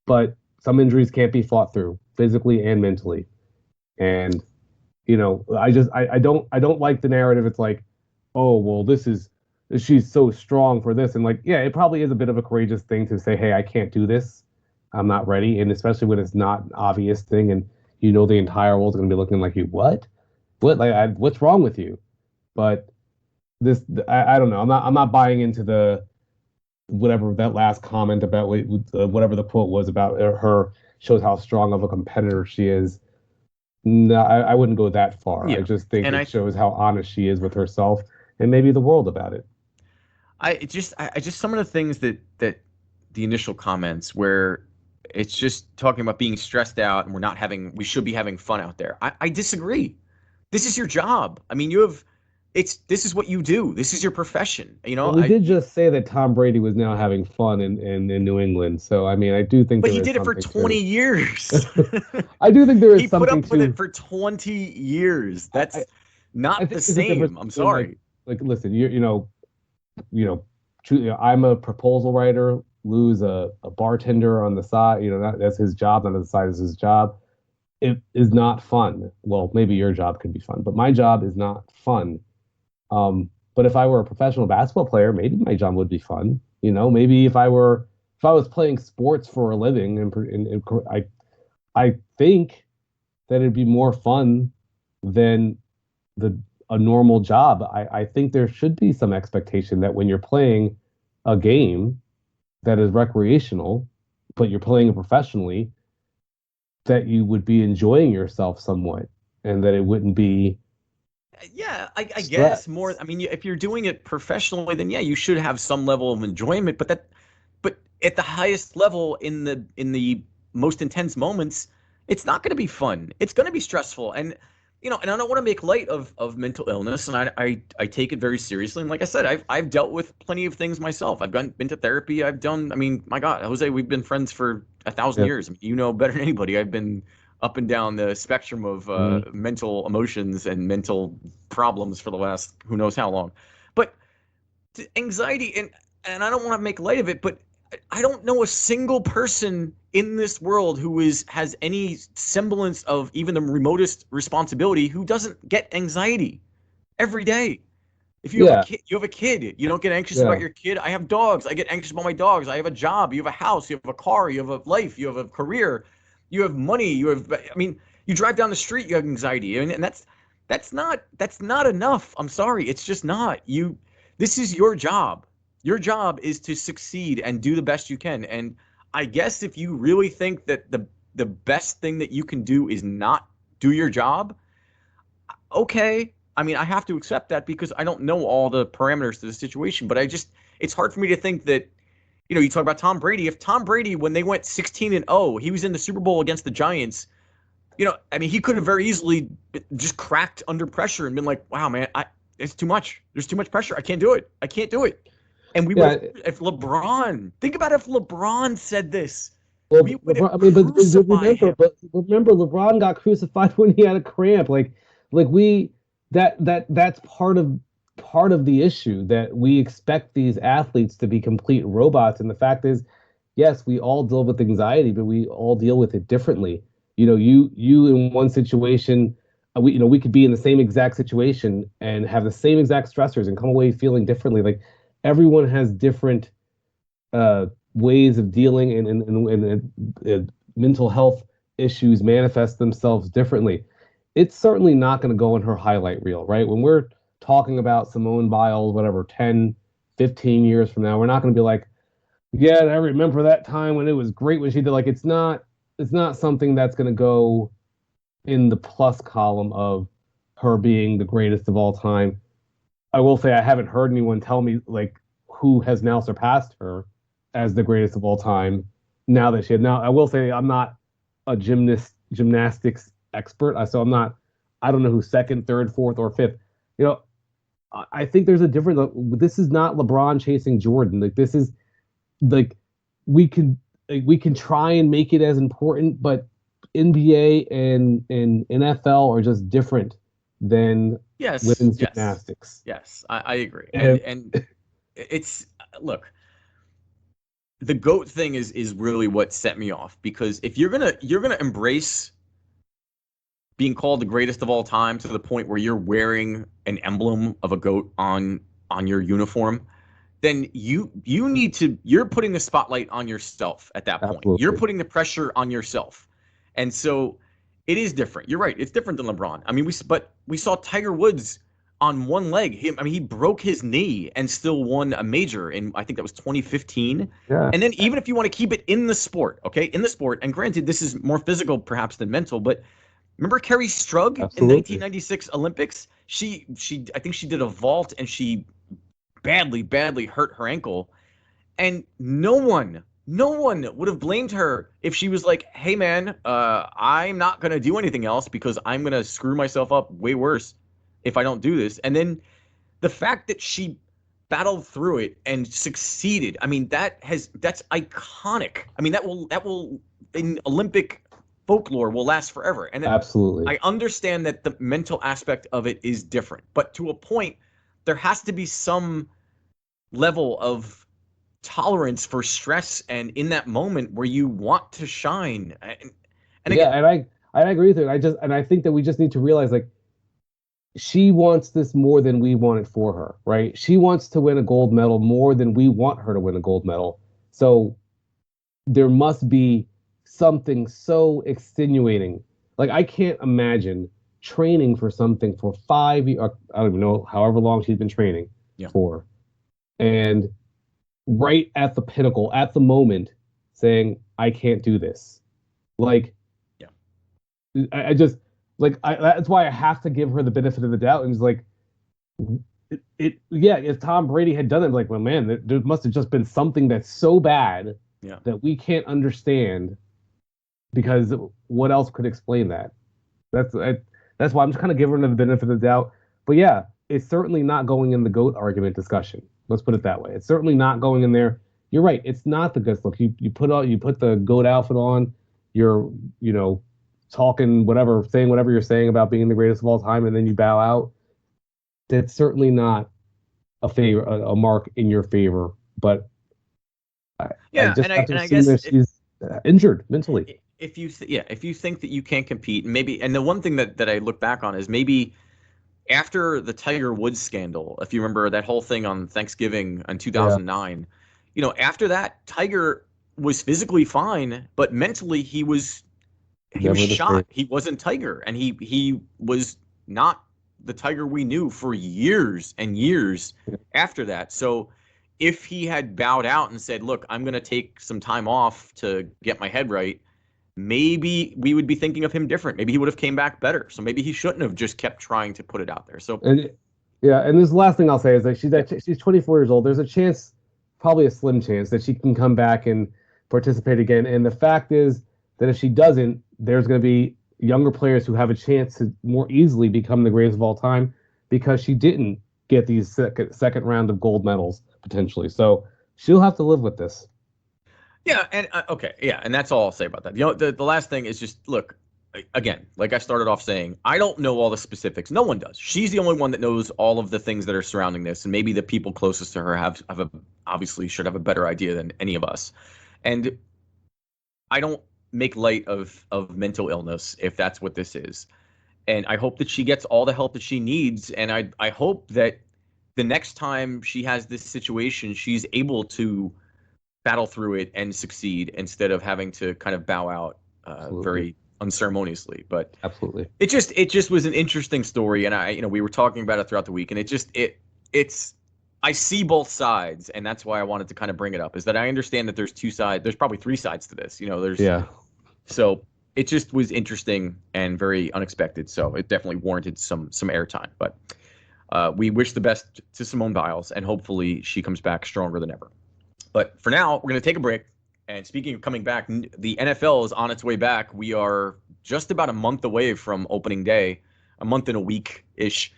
But some injuries can't be fought through physically and mentally. And, I don't like the narrative. It's like, oh, well, she's so strong for this. And like, yeah, it probably is a bit of a courageous thing to say, hey, I can't do this. I'm not ready. And especially when it's not an obvious thing and the entire world's going to be looking like you, what? What's wrong with you? But I don't know. I'm not buying into the whatever that last comment about whatever the quote was about her shows how strong of a competitor she is. No, I wouldn't go that far. Yeah. I just think it shows how honest she is with herself and maybe the world about it. I just some of the things that the initial comments where it's just talking about being stressed out and we should be having fun out there. I disagree. This is your job. I mean, this is what you do. This is your profession. Well, we did just say that Tom Brady was now having fun in New England. So, I mean, I do think But he did it for 20 years. I do think there is something to... He put up with it for 20 years. That's not the same. I'm sorry. Like listen, I'm a proposal writer. Lou's a bartender on the side. That's his job. On the side is his job. It is not fun. Well, maybe your job could be fun, but my job is not fun. But if I were a professional basketball player, maybe my job would be fun. Maybe if I was playing sports for a living, and I think that it'd be more fun than a normal job. I think there should be some expectation that when you're playing a game that is recreational, but you're playing it professionally, that you would be enjoying yourself somewhat, and that it wouldn't be. Yeah, I guess more. I mean, if you're doing it professionally, then yeah, you should have some level of enjoyment. But at the highest level, in the most intense moments, it's not going to be fun. It's going to be stressful, and and I don't want to make light of mental illness, and I take it very seriously. And like I said, I've dealt with plenty of things myself. I've been to therapy. I've done. I mean, my God, Jose, we've been friends for 1,000 years. I mean, better than anybody. I've been up and down the spectrum of mental emotions and mental problems for the last who knows how long. But anxiety, and I don't want to make light of it, but I don't know a single person in this world who has any semblance of even the remotest responsibility who doesn't get anxiety every day. If you have a kid, you don't get anxious about your kid. I have dogs. I get anxious about my dogs. I have a job. You have a house. You have a car. You have a life. You have a career. You have money. You drive down the street. You have anxiety, and that's not enough. I'm sorry, it's just not. This is your job. Your job is to succeed and do the best you can. And I guess if you really think that the best thing that you can do is not do your job, okay. I mean, I have to accept that because I don't know all the parameters to the situation. But it's hard for me to think that, you talk about Tom Brady. If Tom Brady, when they went 16-0, he was in the Super Bowl against the Giants, I mean, he could have very easily just cracked under pressure and been like, wow, man, it's too much. There's too much pressure. I can't do it. And if LeBron said this, well, remember, LeBron got crucified when he had a cramp. That's part of the issue, that we expect these athletes to be complete robots. And the fact is, yes, we all deal with anxiety, but we all deal with it differently. You in one situation, we could be in the same exact situation and have the same exact stressors and come away feeling differently. Like, everyone has different ways of dealing, and mental health issues manifest themselves differently. It's certainly not going to go in her highlight reel, right? When we're talking about Simone Biles, whatever, 10, 15 years from now, we're not going to be like, yeah, I remember that time when it was great when she did. Like, it's not something that's going to go in the plus column of her being the greatest of all time. I will say I haven't heard anyone tell me like who has now surpassed her as the greatest of all time. Now that now I will say I'm not a gymnastics expert, so I don't know who's second, third, fourth, or fifth. I think there's a difference. This is not LeBron chasing Jordan. Like, this is like we can try and make it as important, but NBA and NFL are just different than women's gymnastics. Yes, I agree. And it's, look, the GOAT thing is really what set me off, because if you're gonna embrace being called the greatest of all time to the point where you're wearing an emblem of a GOAT on your uniform, then you're putting the spotlight on yourself at that point. Absolutely. You're putting the pressure on yourself. And so it is different. You're right. It's different than LeBron. I mean, we saw Tiger Woods on one leg. He broke his knee and still won a major in, I think that was 2015. Yeah. And then even if you want to keep it in the sport, and granted, this is more physical perhaps than mental, but remember Kerry Strug Absolutely. in 1996 Olympics? I think she did a vault and she badly hurt her ankle. And no one would have blamed her if she was like, hey man, I'm not going to do anything else because I'm going to screw myself up way worse if I don't do this. And then the fact that she battled through it and succeeded, I mean, that's iconic. I mean, that will in Olympic folklore will last forever. And then Absolutely. I understand that the mental aspect of it is different, but to a point, there has to be some level of tolerance for stress and in that moment where you want to shine. And again, and I agree with it. I think that we just need to realize, like, she wants this more than we want it for her, right? She wants to win a gold medal more than we want her to win a gold medal. So there must be something so extenuating. Like, I can't imagine training for something for 5 years. I don't even know however long she's been training for. And right at the pinnacle, at the moment, saying, I can't do this. Like, I just, like, that's why I have to give her the benefit of the doubt. And it's like, if Tom Brady had done it, like, well, man, there must have just been something that's so bad that we can't understand, because what else could explain that? That's why I'm just kind of giving her the benefit of the doubt. But yeah, it's certainly not going in the GOAT argument discussion. Let's put it that way. It's certainly not going in there. You're right. It's not the good look. You put the GOAT outfit on. You're talking whatever, saying whatever you're saying about being the greatest of all time, and then you bow out. That's certainly not a mark in your favor. But I guess that she's injured mentally. If you think that you can't compete, and the one thing that I look back on is maybe after the Tiger Woods scandal, if you remember that whole thing on Thanksgiving in 2009, after that, Tiger was physically fine, but mentally he was shot. He wasn't Tiger, and he was not the Tiger we knew for years and years after that. So if he had bowed out and said, look, I'm going to take some time off to get my head right, maybe we would be thinking of him different. Maybe he would have came back better. So maybe he shouldn't have just kept trying to put it out there. So and this last thing I'll say is that she's 24 years old. There's a chance, probably a slim chance, that she can come back and participate again. And the fact is that if she doesn't, there's going to be younger players who have a chance to more easily become the greatest of all time, because she didn't get these second round of gold medals potentially. So she'll have to live with this. Yeah, and and that's all I'll say about that. The last thing is just, look, again, like I started off saying, I don't know all the specifics. No one does. She's the only one that knows all of the things that are surrounding this, and maybe the people closest to her obviously should have a better idea than any of us. And I don't make light of mental illness if that's what this is. And I hope that she gets all the help that she needs, and I hope that the next time she has this situation, she's able to battle through it and succeed instead of having to kind of bow out very unceremoniously. But absolutely, it just was an interesting story, and we were talking about it throughout the week, and it's I see both sides, and that's why I wanted to kind of bring it up, is that I understand that there's two sides. There's probably three sides to this. So it just was interesting and very unexpected. So it definitely warranted some airtime. But we wish the best to Simone Biles, and hopefully she comes back stronger than ever. But for now, we're going to take a break. And speaking of coming back, the NFL is on its way back. We are just about a month away from opening day, a month and a week-ish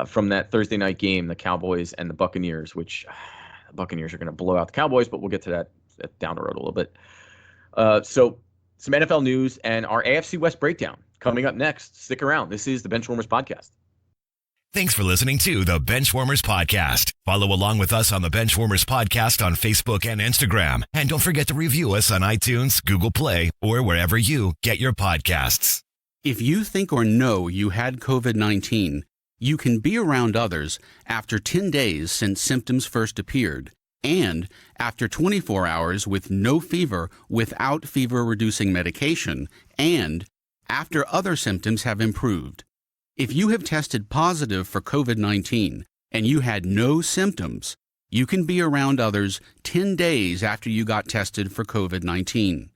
from that Thursday night game, the Cowboys and the Buccaneers, which the Buccaneers are going to blow out the Cowboys, but we'll get to that down the road a little bit. So some NFL news and our AFC West breakdown coming up next. Stick around. This is the Benchwarmers Podcast. Thanks for listening to the Benchwarmers Podcast. Follow along with us on the Benchwarmers Podcast on Facebook and Instagram. And don't forget to review us on iTunes, Google Play, or wherever you get your podcasts. If you think or know you had COVID-19, you can be around others after 10 days since symptoms first appeared, and after 24 hours with no fever without fever-reducing medication, and after other symptoms have improved. If you have tested positive for COVID-19 and you had no symptoms, you can be around others 10 days after you got tested for COVID-19.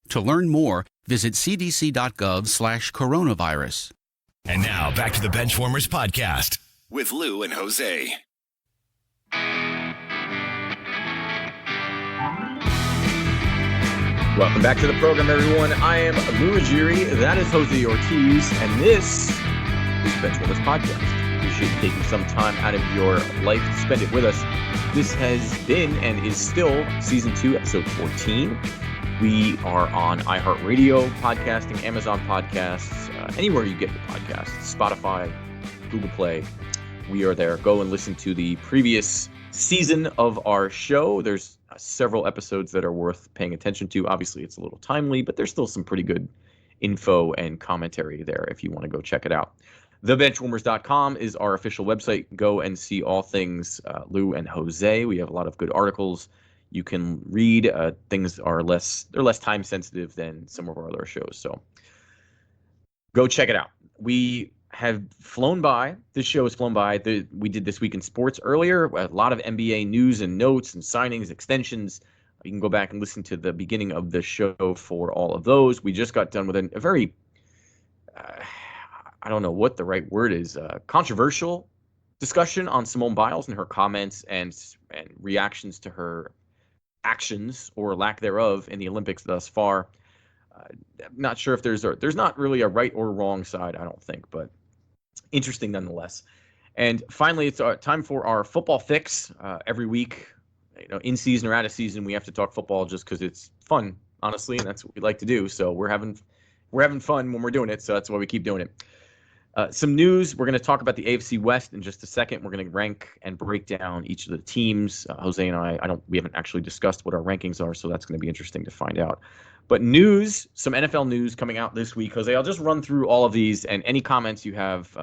To learn more, visit cdc.gov/coronavirus. And now back to the Benchwarmers Podcast with Lou and Jose. Welcome back to the program, everyone. I am Lou Ruggieri. That is Jose Ortiz, and this is the Benchwarmers Podcast. Appreciate you taking some time out of your life to spend it with us. This has been and is still Season 2, Episode 14. We are on iHeartRadio podcasting, Amazon podcasts, anywhere you get your podcasts, Spotify, Google Play. We are there. Go and listen to the previous season of our show. There's several episodes that are worth paying attention to. Obviously, it's a little timely, but there's still some pretty good info and commentary there if you want to go check it out. TheBenchwarmers.com is our official website. Go and see all things Lou and Jose. We have a lot of good articles you can read. Things are less time sensitive than some of our other shows. So go check it out. We have flown by. This show has flown by. We did This Week in Sports earlier. A lot of NBA news and notes and signings, extensions. You can go back and listen to the beginning of the show for all of those. We just got done with a very, I don't know what the right word is, controversial discussion on Simone Biles and her comments and reactions to her actions or lack thereof in the Olympics thus far. I'm not sure if there's not really a right or wrong side, I don't think, but interesting nonetheless. And finally, it's time for our football fix. Every week, in season or out of season, we have to talk football just because it's fun, honestly, and that's what we like to do. So we're having fun when we're doing it, so that's why we keep doing it. Some news. We're going to talk about the AFC West in just a second. We're going to rank and break down each of the teams. Jose and we haven't actually discussed what our rankings are, so that's going to be interesting to find out. But news, some NFL news coming out this week. Jose, I'll just run through all of these, and any comments you have,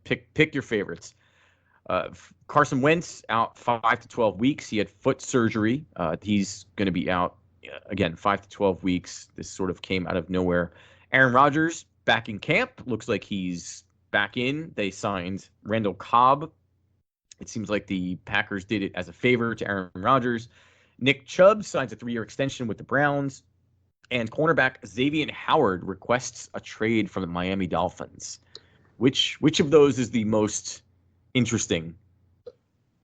pick your favorites. Carson Wentz out 5 to 12 weeks. He had foot surgery. He's going to be out again 5 to 12 weeks. This sort of came out of nowhere. Aaron Rodgers back in camp. Looks like he's back in. They signed Randall Cobb. It seems like the Packers did it as a favor to Aaron Rodgers. Nick Chubb signs a 3-year extension with the Browns. And cornerback Xavier Howard requests a trade from the Miami Dolphins. Which of those is the most interesting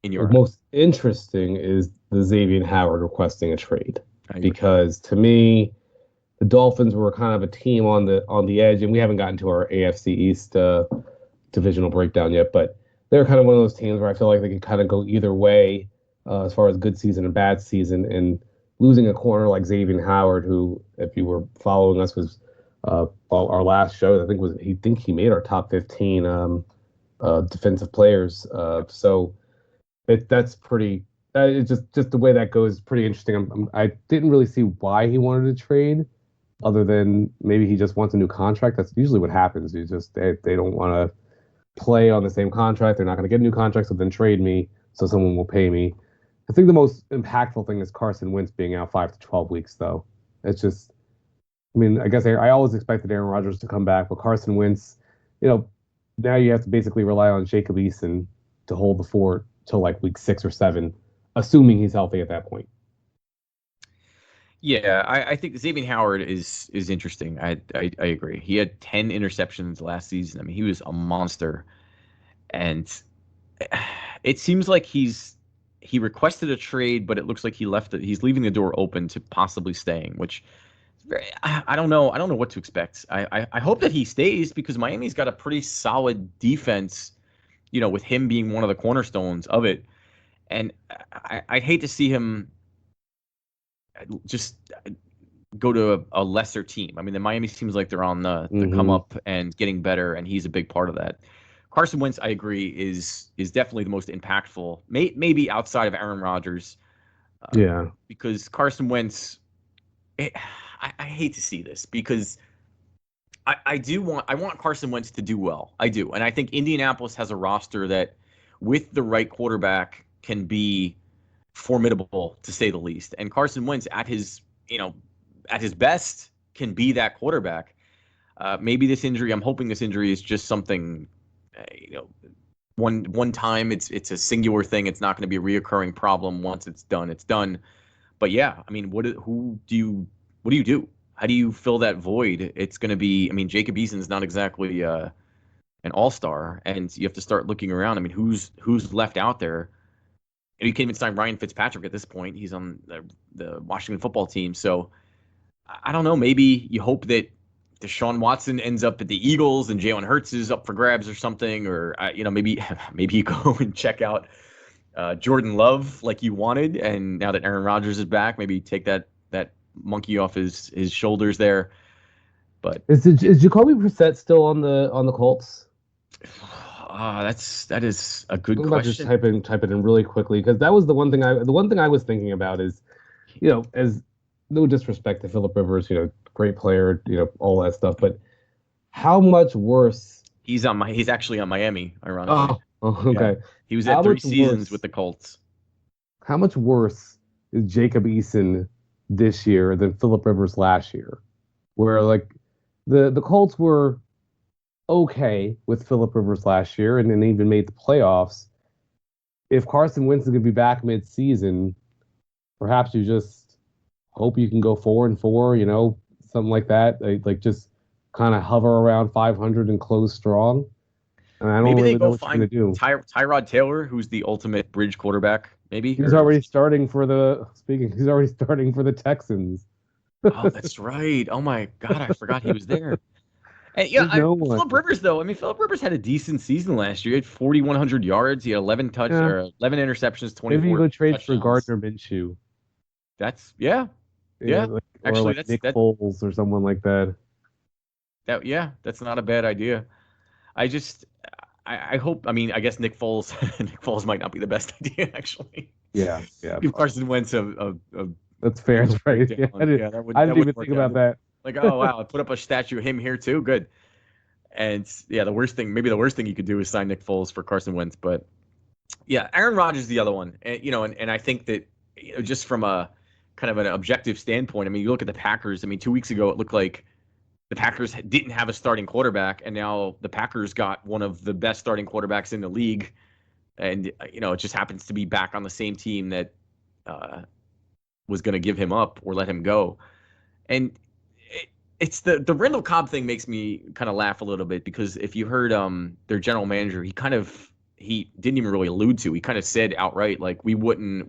in your eyes? Most interesting is the Xavier Howard requesting a trade. Because to me, the Dolphins were kind of a team on the edge, and we haven't gotten to our AFC East divisional breakdown yet, but they're kind of one of those teams where I feel like they can kind of go either way as far as good season and bad season. And losing a corner like Xavier Howard, who, if you were following us, was our last show, I think he made our top 15 defensive players. So that's pretty. It's just the way that goes is pretty interesting. I didn't really see why he wanted to trade, other than maybe he just wants a new contract. That's usually what happens. They don't want to play on the same contract. They're not going to get a new contract, so then trade me so someone will pay me. I think the most impactful thing is Carson Wentz being out 5 to 12 weeks, though. It's just, I guess I always expected Aaron Rodgers to come back, but Carson Wentz, now you have to basically rely on Jacob Eason to hold the fort till like week 6 or 7. Assuming he's healthy at that point. Yeah, I think Xavier Howard is interesting. I agree. He had 10 interceptions last season. He was a monster. And it seems like he's he requested a trade, but it looks like he's leaving the door open to possibly staying, which I don't know. I don't know what to expect. I hope that he stays because Miami's got a pretty solid defense, with him being one of the cornerstones of it. And I'd hate to see him just go to a lesser team. I mean, the Miami seems like they're on the come up and getting better, and he's a big part of that. Carson Wentz, I agree, is definitely the most impactful, maybe outside of Aaron Rodgers. Because Carson Wentz, I hate to see this because I want Carson Wentz to do well. I do, and I think Indianapolis has a roster that, with the right quarterback, can be formidable to say the least. And Carson Wentz at his best can be that quarterback. Maybe this injury, I'm hoping this injury is just something, one time. It's a singular thing. It's not going to be a reoccurring problem. Once it's done, it's done. But yeah, I mean, what do you do? How do you fill that void? It's going to be, I mean, Jacob Eason's not exactly an all-star, and you have to start looking around. I mean, who's left out there? And you can't even sign Ryan Fitzpatrick at this point. He's on the Washington football team. So I don't know. Maybe you hope that Deshaun Watson ends up at the Eagles and Jalen Hurts is up for grabs or something. Or, maybe you go and check out Jordan Love like you wanted. And now that Aaron Rodgers is back, maybe take that monkey off his shoulders there. But is Jacoby Brissett still on the Colts? That is a good question. Just type it in really quickly because that was the one thing I was thinking about is, as no disrespect to Phillip Rivers, great player, all that stuff, but how much worse? He's actually on Miami, ironically. Oh, okay. Yeah. He was at 3 seasons with the Colts. How much worse is Jacob Eason this year than Phillip Rivers last year? Where like the Colts were okay with Phillip Rivers last year and then even made the playoffs. If Carson Wentz is going to be back mid-season, perhaps you just hope you can go 4-4, something like that. Like just kind of hover around 500 and close strong. And I don't maybe really they go know what find you're gonna do. Tyrod Taylor, who's the ultimate bridge quarterback. Maybe he's already starting for the Texans. Oh, that's right. Oh my God, I forgot he was there. And Phillip Rivers, though. I mean, Phillip Rivers had a decent season last year. He had 4,100 yards. He had 11 interceptions, 24. Maybe you go trade touchdowns. for Gardner Minshew. That's yeah. Actually, like Nick Foles or someone like that. That's not a bad idea. I hope. I mean, I guess Nick Foles might not be the best idea, actually. Yeah. Give Carson Wentz a that's fair, that's right. Yeah, I didn't even think about that. Like, oh wow, I put up a statue of him here too. Good. And yeah, the worst thing you could do is sign Nick Foles for Carson Wentz. But yeah, Aaron Rodgers is the other one. And I think that just from a kind of an objective standpoint, I mean, you look at the Packers. I mean, 2 weeks ago it looked like the Packers didn't have a starting quarterback, and now the Packers got one of the best starting quarterbacks in the league. And it just happens to be back on the same team that was going to give him up or let him go. And it's the Randall Cobb thing makes me kind of laugh a little bit because if you heard their general manager, he didn't even really allude to. He kind of said outright like we weren't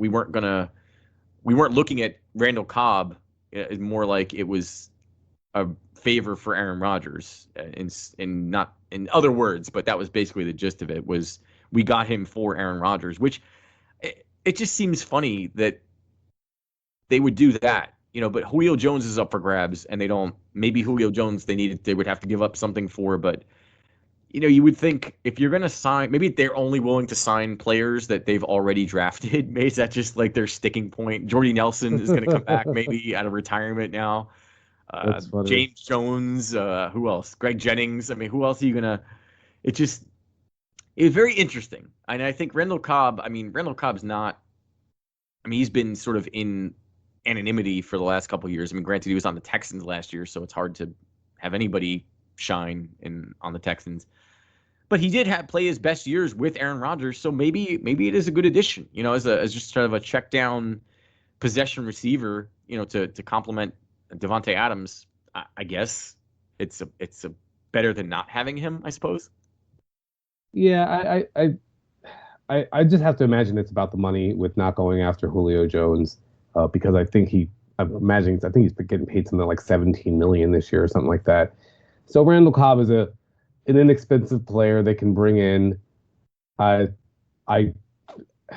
looking at Randall Cobb. It's more like it was a favor for Aaron Rodgers, in not in other words, but that was basically the gist of it. Was we got him for Aaron Rodgers, which it just seems funny that they would do that. But Julio Jones is up for grabs, and maybe Julio Jones they would have to give up something for, but you would think if you're going to sign, maybe they're only willing to sign players that they've already drafted. Maybe is that just like their sticking point? Jordy Nelson is going to come back maybe out of retirement now. James Jones, who else? Greg Jennings. I mean, who else are you going to, it's very interesting. And I think Randall Cobb's not, he's been sort of in anonymity for the last couple of years. I mean, granted, he was on the Texans last year, so it's hard to have anybody shine on the Texans. But he did play his best years with Aaron Rodgers, so maybe it is a good addition, as just sort of a check down possession receiver, to complement Devontae Adams. I guess it's a better than not having him, I suppose. Yeah, I I just have to imagine it's about the money with not going after Julio Jones, because I think I think he's getting paid something like 17 million this year or something like that. So Randall Cobb is an inexpensive player they can bring in. I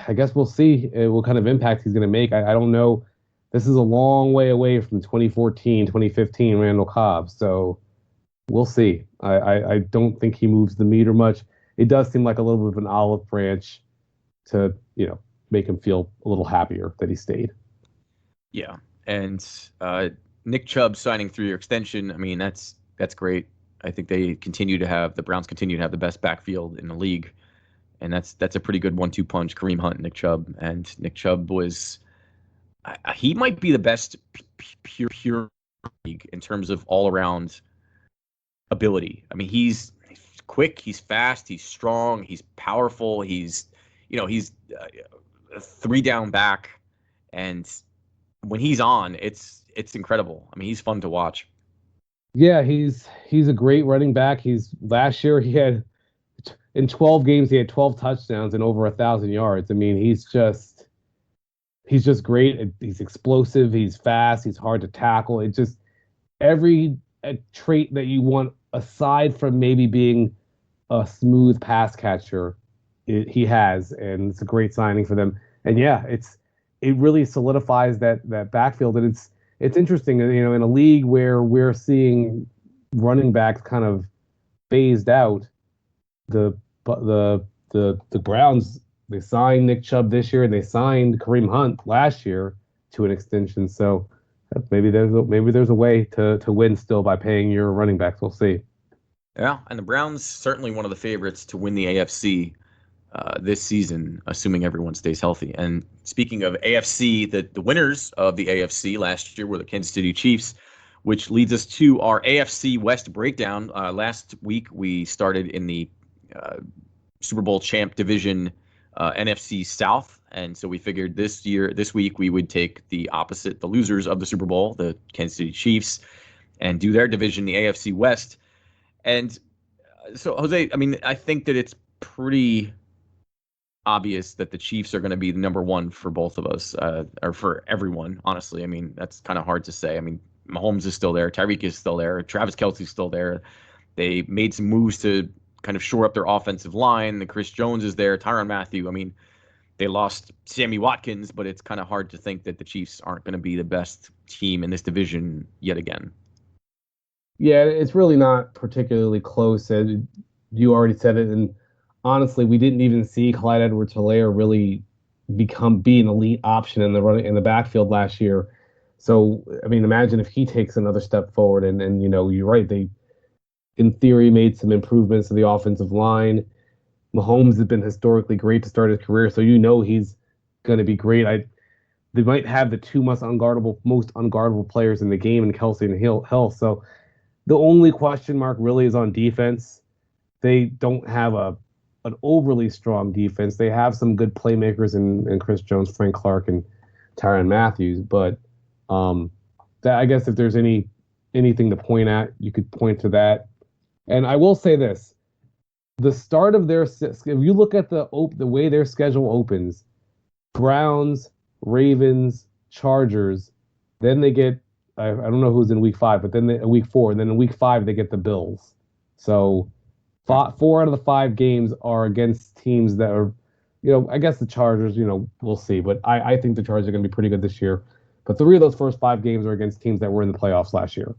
I guess we'll see what kind of impact he's going to make. I don't know. This is a long way away from 2014, 2015 Randall Cobb. So we'll see. I don't think he moves the meter much. It does seem like a little bit of an olive branch to, make him feel a little happier that he stayed. Yeah. And Nick Chubb signing 3-year extension. I mean, that's great. I think the Browns continue to have the best backfield in the league. And that's a pretty good 1-2 punch, Kareem Hunt and Nick Chubb. And Nick Chubb he might be the best pure league in terms of all around ability. I mean, he's quick, he's fast, he's strong, he's powerful, he's a 3-down back, and when he's on, it's incredible. I mean, he's fun to watch. Yeah, he's a great running back. Last year he had in 12 games he had 12 touchdowns and over 1,000 yards. I mean, he's just great. He's explosive, he's fast, he's hard to tackle. It's just every trait that you want aside from maybe being a smooth pass catcher, he has, and it's a great signing for them. And yeah, it really solidifies that backfield, and it's interesting, in a league where we're seeing running backs kind of phased out. The Browns, they signed Nick Chubb this year, and they signed Kareem Hunt last year to an extension. So maybe there's a way to win still by paying your running backs. We'll see. Yeah, and the Browns certainly one of the favorites to win the AFC this season, assuming everyone stays healthy. And speaking of AFC, the winners of the AFC last year were the Kansas City Chiefs, which leads us to our AFC West breakdown. Last week we started in the Super Bowl champ division, NFC South, and so we figured this week we would take the losers of the Super Bowl, the Kansas City Chiefs, and do their division, the AFC West. And so, Jose, I mean, I think that it's pretty obvious that the Chiefs are going to be the number one for both of us, or for everyone, honestly. I mean, that's kind of hard to say. I mean, Mahomes is still there. Tyreek is still there. Travis Kelce's still there. They made some moves to kind of shore up their offensive line. The Chris Jones is there. Tyrann Mathieu. I mean, they lost Sammy Watkins, but it's kind of hard to think that the Chiefs aren't going to be the best team in this division yet again. Yeah, it's really not particularly close. You already said it, and honestly, we didn't even see Clyde Edwards-Helaire really be an elite option in the backfield last year. So, I mean, imagine if he takes another step forward. And you're right. They, in theory, made some improvements to the offensive line. Mahomes has been historically great to start his career, so he's going to be great. They might have the two most unguardable players in the game in Kelce and Hill. So the only question mark really is on defense. They don't have an overly strong defense. They have some good playmakers in Chris Jones, Frank Clark, and Tyrann Mathieu. But I guess if there's anything to point at, you could point to that. And I will say this: the start of if you look at the way their schedule opens, Browns, Ravens, Chargers, then they get I don't know who's in week 5, but then week 4, and then in week 5 they get the Bills. So 4 out of the 5 games are against teams that are, I guess the Chargers, we'll see. But I think the Chargers are going to be pretty good this year. But 3 of those first 5 games are against teams that were in the playoffs last year.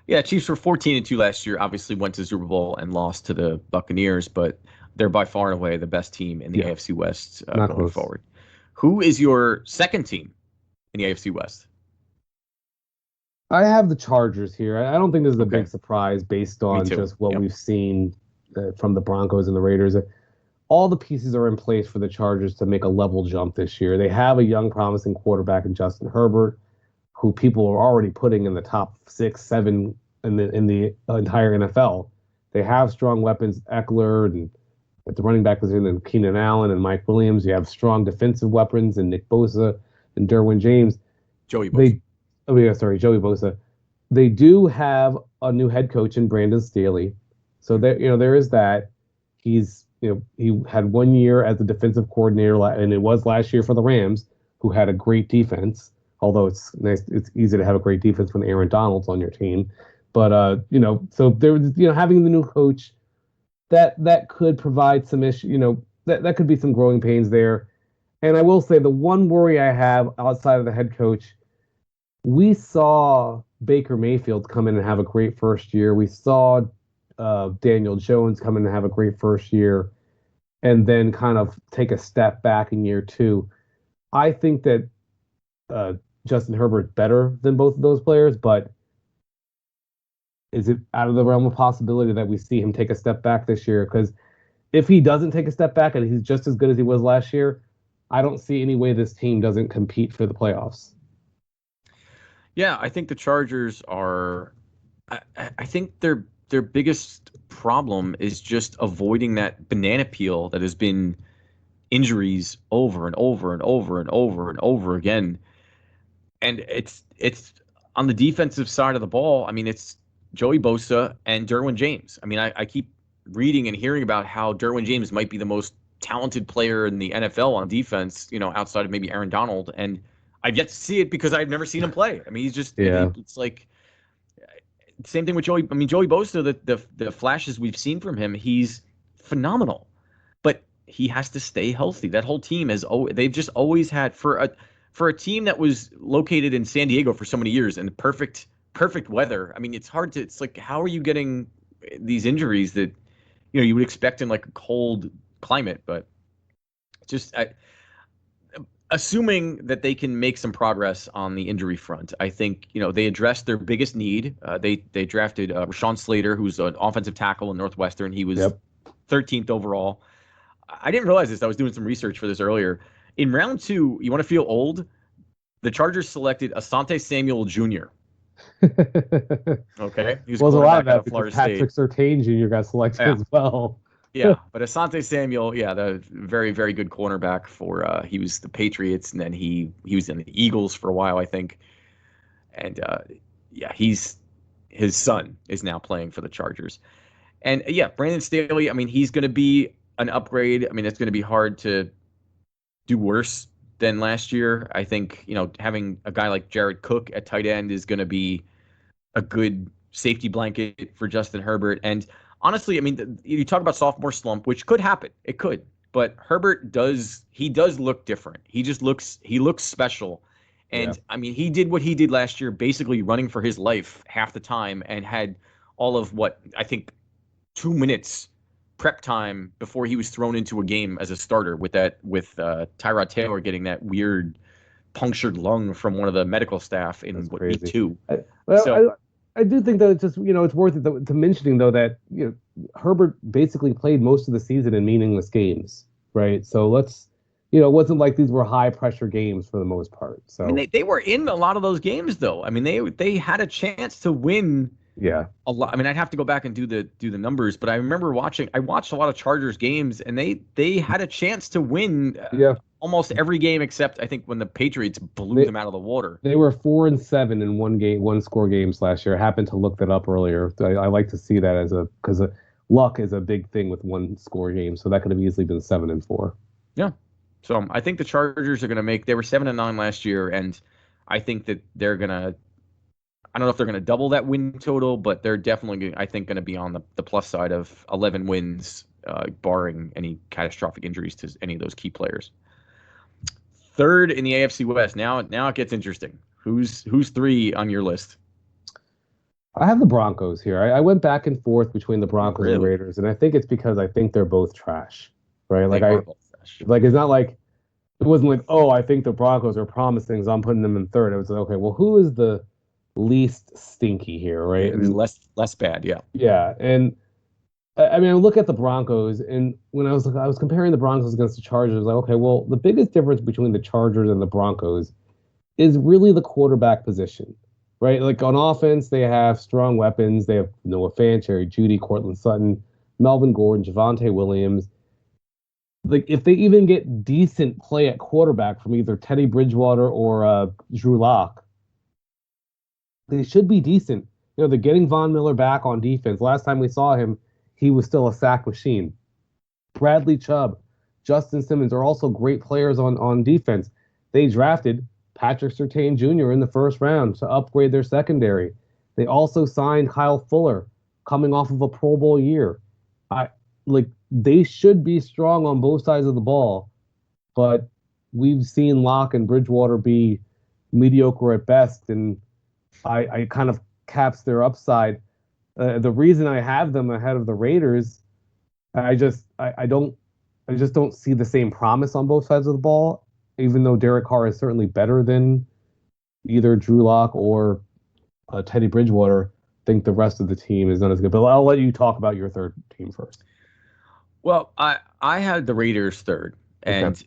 Yeah, Chiefs were 14-2 last year. Obviously went to the Super Bowl and lost to the Buccaneers, but they're by far and away the best team in the AFC West going forward. Who is your second team in the AFC West? I have the Chargers here. I don't think this is a big surprise based on just what we've seen from the Broncos and the Raiders. All the pieces are in place for the Chargers to make a level jump this year. They have a young, promising quarterback in Justin Herbert, who people are already putting in the top 6, 7 in the entire NFL. They have strong weapons, Eckler, and at the running back position, and Keenan Allen and Mike Williams. You have strong defensive weapons in Nick Bosa and Derwin James. Joey Bosa. Joey Bosa. They do have a new head coach in Brandon Staley. So there is that. He's he had 1 year as a defensive coordinator, and it was last year for the Rams, who had a great defense. Although it's easy to have a great defense when Aaron Donald's on your team. But so there was, having the new coach, that could provide some issue. That could be some growing pains there. And I will say the one worry I have outside of the head coach, we saw Baker Mayfield come in and have a great first year. We saw Daniel Jones come in and have a great first year, and then kind of take a step back in year two. I think that Justin Herbert's better than both of those players, but is it out of the realm of possibility that we see him take a step back this year? Because if he doesn't take a step back and he's just as good as he was last year, I don't see any way this team doesn't compete for the playoffs. Yeah, I think the Chargers are. I think their biggest problem is just avoiding that banana peel that has been injuries over and over and over and over and over again. And it's on the defensive side of the ball. I mean, it's Joey Bosa and Derwin James. I mean, I keep reading and hearing about how Derwin James might be the most talented player in the NFL on defense, outside of maybe Aaron Donald. And I've yet to see it because I've never seen him play. I mean, he's just, it's like, same thing with Joey. I mean, Joey Bosa, the flashes we've seen from him, he's phenomenal, but he has to stay healthy. That whole team they've just always had, for a team that was located in San Diego for so many years and perfect weather. I mean, it's like, how are you getting these injuries that, you would expect in like a cold climate, but just assuming that they can make some progress on the injury front. I think, they addressed their biggest need. They drafted Rashawn Slater, who's an offensive tackle in Northwestern. He was 13th overall. I didn't realize this. I was doing some research for this earlier. In round 2, you want to feel old? The Chargers selected Asante Samuel Jr. Okay. He was a lot of that Florida because Patrick Surtain Jr. got selected as well. Yeah, but Asante Samuel, the very, very good cornerback for he was the Patriots, and then he was in the Eagles for a while, I think. And his son is now playing for the Chargers. And Brandon Staley, I mean, he's going to be an upgrade. I mean, it's going to be hard to do worse than last year. I think, having a guy like Jared Cook at tight end is going to be a good safety blanket for Justin Herbert. And honestly, I mean, you talk about sophomore slump, which could happen. It could. But Herbert does look different. He looks special. And I mean, he did what he did last year, basically running for his life half the time, and had all of what I think 2 minutes prep time before he was thrown into a game as a starter with Tyrod Taylor getting that weird punctured lung from one of the medical staff in week 2. I do think, though, it's just, it's worth it to mentioning, though, that, Herbert basically played most of the season in meaningless games, right? So let's, it wasn't like these were high pressure games for the most part. So I mean, they were in a lot of those games, though. I mean, they had a chance to win. Yeah. A lot. I mean, I'd have to go back and do the numbers, but I remember I watched a lot of Chargers games, and they had a chance to win almost every game except I think when the Patriots blew them out of the water. They were 4-7 in one score games last year. I happened to look that up earlier. I like to see that because luck is a big thing with one score games, so that could have easily been 7-4. Yeah. So I think the Chargers are going to they were 7-9 last year, and I think that they're going to, I don't know if they're going to double that win total, but they're definitely, I think, going to be on the plus side of 11 wins, barring any catastrophic injuries to any of those key players. Third in the AFC West. Now it gets interesting. Who's 3 on your list? I have the Broncos here. I went back and forth between the Broncos and Raiders, and I think it's because I think they're both trash, right? Like it's not like it wasn't like, oh, I think the Broncos are promising, so I'm putting them in third. It was like, okay, well, who is the least stinky here, right? It was less bad, yeah. Yeah, and I mean, I look at the Broncos, and when I was comparing the Broncos against the Chargers, I was like, okay, well, the biggest difference between the Chargers and the Broncos is really the quarterback position, right? Like on offense, they have strong weapons. They have Noah Fant, Jerry Jeudy, Cortland Sutton, Melvin Gordon, Javonte Williams. Like if they even get decent play at quarterback from either Teddy Bridgewater or Drew Lock, they should be decent. They're getting Von Miller back on defense. Last time we saw him, he was still a sack machine. Bradley Chubb, Justin Simmons are also great players on defense. They drafted Patrick Surtain Jr. in the first round to upgrade their secondary. They also signed Kyle Fuller, coming off of a Pro Bowl year. They should be strong on both sides of the ball, but we've seen Locke and Bridgewater be mediocre at best, and I kind of caps their upside. The reason I have them ahead of the Raiders, I just don't see the same promise on both sides of the ball, even though Derek Carr is certainly better than either Drew Lock or Teddy Bridgewater. I think the rest of the team is not as good. But I'll let you talk about your third team first. Well, I had the Raiders third, and Okay.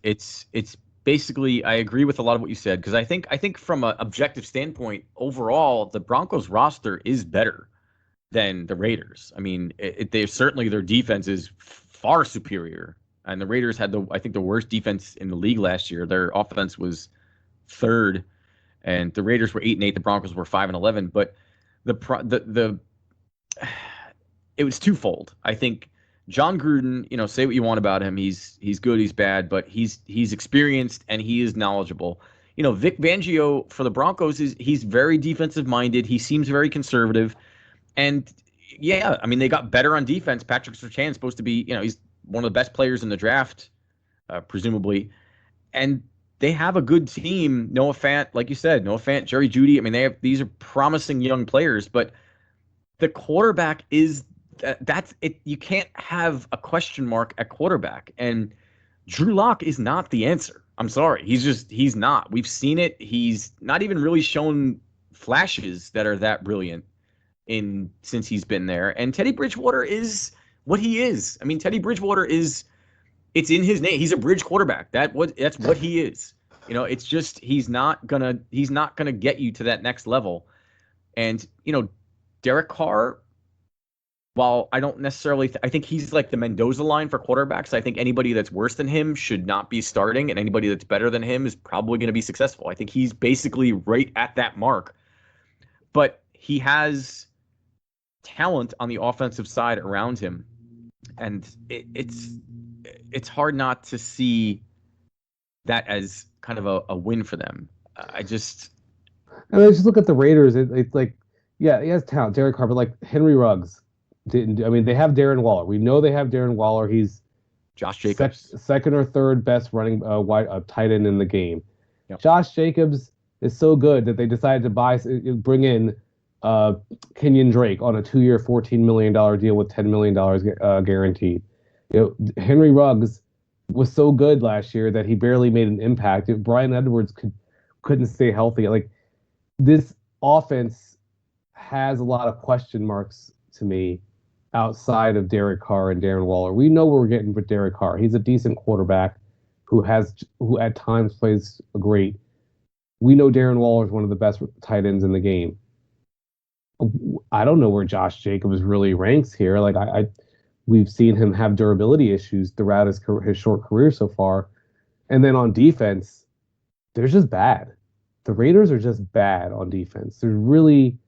it's basically, I agree with a lot of what you said, because I think from an objective standpoint, overall, the Broncos roster is better than the Raiders. I mean, they certainly, their defense is far superior, and the Raiders had I think the worst defense in the league last year. Their offense was third, and the Raiders were 8-8. The Broncos were 5-11. But it was twofold. I think John Gruden, say what you want about him. He's good, he's bad, but he's experienced and he is knowledgeable. Vic Fangio for the Broncos he's very defensive minded. He seems very conservative. And yeah, I mean, they got better on defense. Patrick Surtain is supposed to be, he's one of the best players in the draft, presumably. And they have a good team. Noah Fant, like you said, Noah Fant, Jerry Jeudy. I mean, these are promising young players, but the quarterback that's it. You can't have a question mark at quarterback. And Drew Lock is not the answer. I'm sorry. He's not. We've seen it. He's not even really shown flashes that are that brilliant since he's been there. And Teddy Bridgewater is what he is. I mean, Teddy Bridgewater it's in his name. He's a bridge quarterback. That's what he is. It's just he's not gonna get you to that next level. And Derek Carr, while I don't necessarily I think he's like the Mendoza line for quarterbacks. I think anybody that's worse than him should not be starting, and anybody that's better than him is probably going to be successful. I think he's basically right at that mark. But he has talent on the offensive side around him, and it's hard not to see that as kind of a win for them. I just look at the Raiders. It's like, yeah, he has talent, Derek Carr, but like Henry Ruggs didn't. I mean, they have Darren Waller. We know they have Darren Waller. He's Josh Jacobs, second or third best running tight end in the game. Yep. Josh Jacobs is so good that they decided to bring in Kenyon Drake on a 2-year, $14 million deal with $10 million guaranteed. Henry Ruggs was so good last year that he barely made an impact. Brian Edwards couldn't stay healthy. Like, this offense has a lot of question marks to me outside of Derek Carr and Darren Waller. We know what we're getting with Derek Carr. He's a decent quarterback who at times plays great. We know Darren Waller is one of the best tight ends in the game. I don't know where Josh Jacobs really ranks here. Like, we've seen him have durability issues throughout his short career so far. And then on defense, they're just bad. The Raiders are just bad on defense. There's really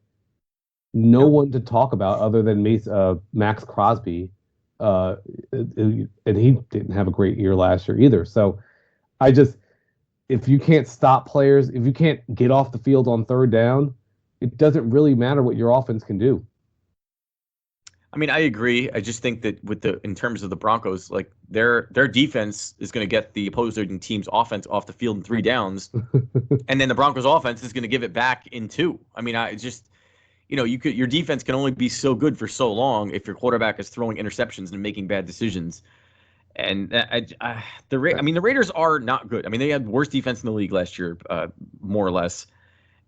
no one to talk about other than Max Crosby. And he didn't have a great year last year either. So if you can't stop players, if you can't get off the field on third down, it doesn't really matter what your offense can do. I mean, I agree. I just think that in terms of the Broncos, like their defense is going to get the opposing team's offense off the field in 3 downs, and then the Broncos offense is going to give it back in 2. I mean, your defense can only be so good for so long if your quarterback is throwing interceptions and making bad decisions. And the Raiders are not good. I mean, they had worst defense in the league last year, more or less,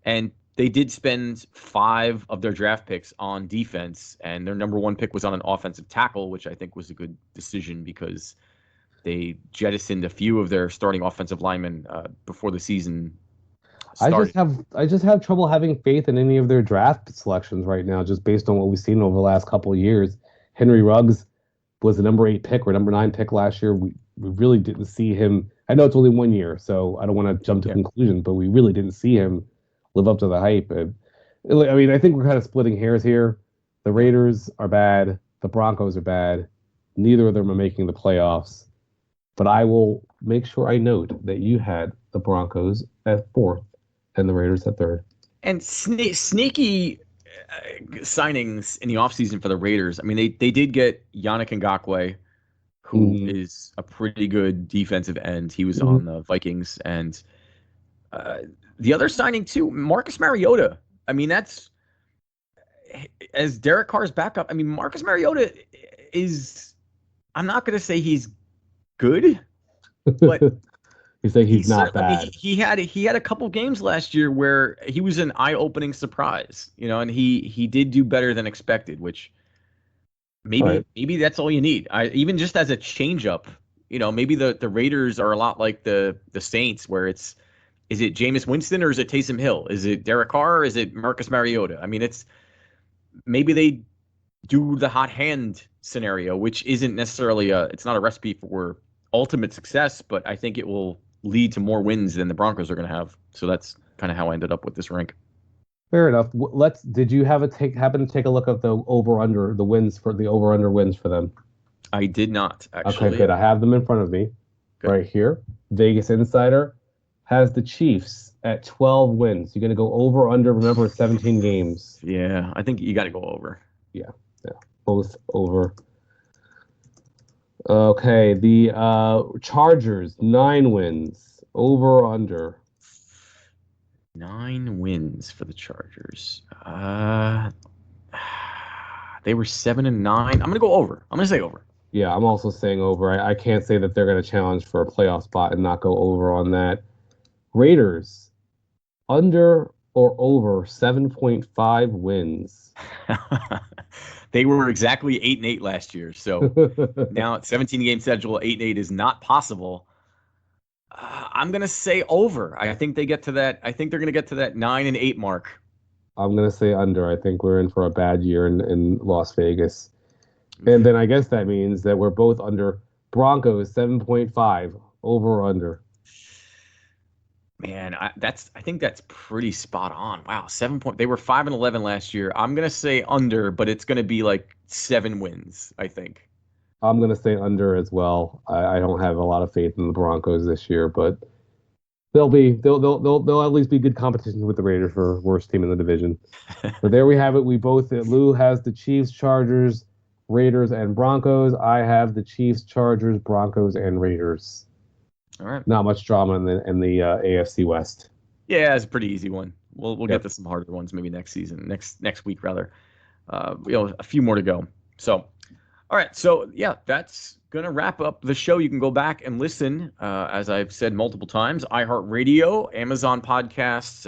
and they did spend 5 of their draft picks on defense, and their number 1 pick was on an offensive tackle, which I think was a good decision because they jettisoned a few of their starting offensive linemen before the season started. I just have trouble having faith in any of their draft selections right now, just based on what we've seen over the last couple of years. Henry Ruggs was the number 8 pick or number 9 pick last year. We really didn't see him. I know it's only 1 year, so I don't want to jump to conclusions, but we really didn't see him live up to the hype. And I think we're kind of splitting hairs here. The Raiders are bad. The Broncos are bad. Neither of them are making the playoffs. But I will make sure I note that you had the Broncos at 4th and the Raiders at 3rd. And sneaky signings in the offseason for the Raiders. I mean, they did get Yannick Ngakoue, who is a pretty good defensive end. He was on the Vikings. And the other signing, too, Marcus Mariota. I mean, that's as Derek Carr's backup. I mean, Marcus Mariota is, I'm not going to say he's good, but you say he's not bad. I mean, he had a couple games last year where he was an eye-opening surprise, and he did do better than expected, which maybe that's all you need. Even just as a change-up, maybe the Raiders are a lot like the Saints, where is it Jameis Winston or is it Taysom Hill? Is it Derek Carr or is it Marcus Mariota? I mean, maybe they do the hot hand scenario, which isn't necessarily it's not a recipe for ultimate success, but I think it will lead to more wins than the Broncos are going to have. So that's kind of how I ended up with this rank. Fair enough. Did you happen to take a look at the over/under wins for them? I did not, actually. Okay, good. I have them in front of me right here. Vegas Insider has the Chiefs at 12 wins. You're going to go over/under. Remember, it's 17 games. Yeah, I think you got to go over. Yeah, both over. Okay, the Chargers, 9 wins. Over/under. 9 wins for the Chargers. They were 7-9. I'm going to go over. I'm going to say over. Yeah, I'm also saying over. I can't say that they're going to challenge for a playoff spot and not go over on that. Raiders, under or over 7.5 wins. They were exactly 8-8 last year. So now at 17-game schedule, 8-8 is not possible. I'm going to say over. I think they get to that. I think they're going to get to that 9-8 mark. I'm going to say under. I think we're in for a bad year in Las Vegas. And then I guess that means that we're both under. Broncos, 7.5. Over or under? Man, I think that's pretty spot on. Wow, 7 point. They were 5-11 last year. I'm gonna say under, but it's gonna be like 7 wins. I think. I'm gonna say under as well. I don't have a lot of faith in the Broncos this year, but they'll at least be good competition with the Raiders for worst team in the division. But there we have it. Lou has the Chiefs, Chargers, Raiders, and Broncos. I have the Chiefs, Chargers, Broncos, and Raiders. All right. Not much drama in the AFC West. Yeah, it's a pretty easy one. We'll get to some harder ones maybe next week rather. A few more to go. So, all right. So yeah, that's gonna wrap up the show. You can go back and listen, as I've said multiple times, iHeartRadio, Amazon Podcasts,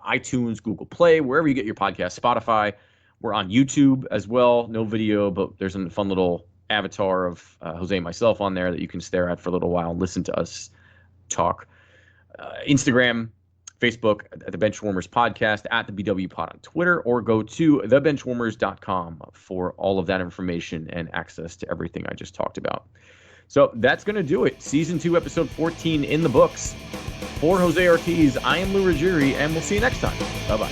iTunes, Google Play, wherever you get your podcast, Spotify. We're on YouTube as well. No video, but there's a fun little avatar of Jose and myself on there that you can stare at for a little while and listen to us talk. Instagram, Facebook, at the Benchwarmerz Podcast, at the BW Pod on Twitter, or go to thebenchwarmers.com for all of that information and access to everything I just talked about. So that's going to do it. Season 2, Episode 14 in the books. For Jose Ortiz, I am Lou Ruggieri, and we'll see you next time. Bye-bye.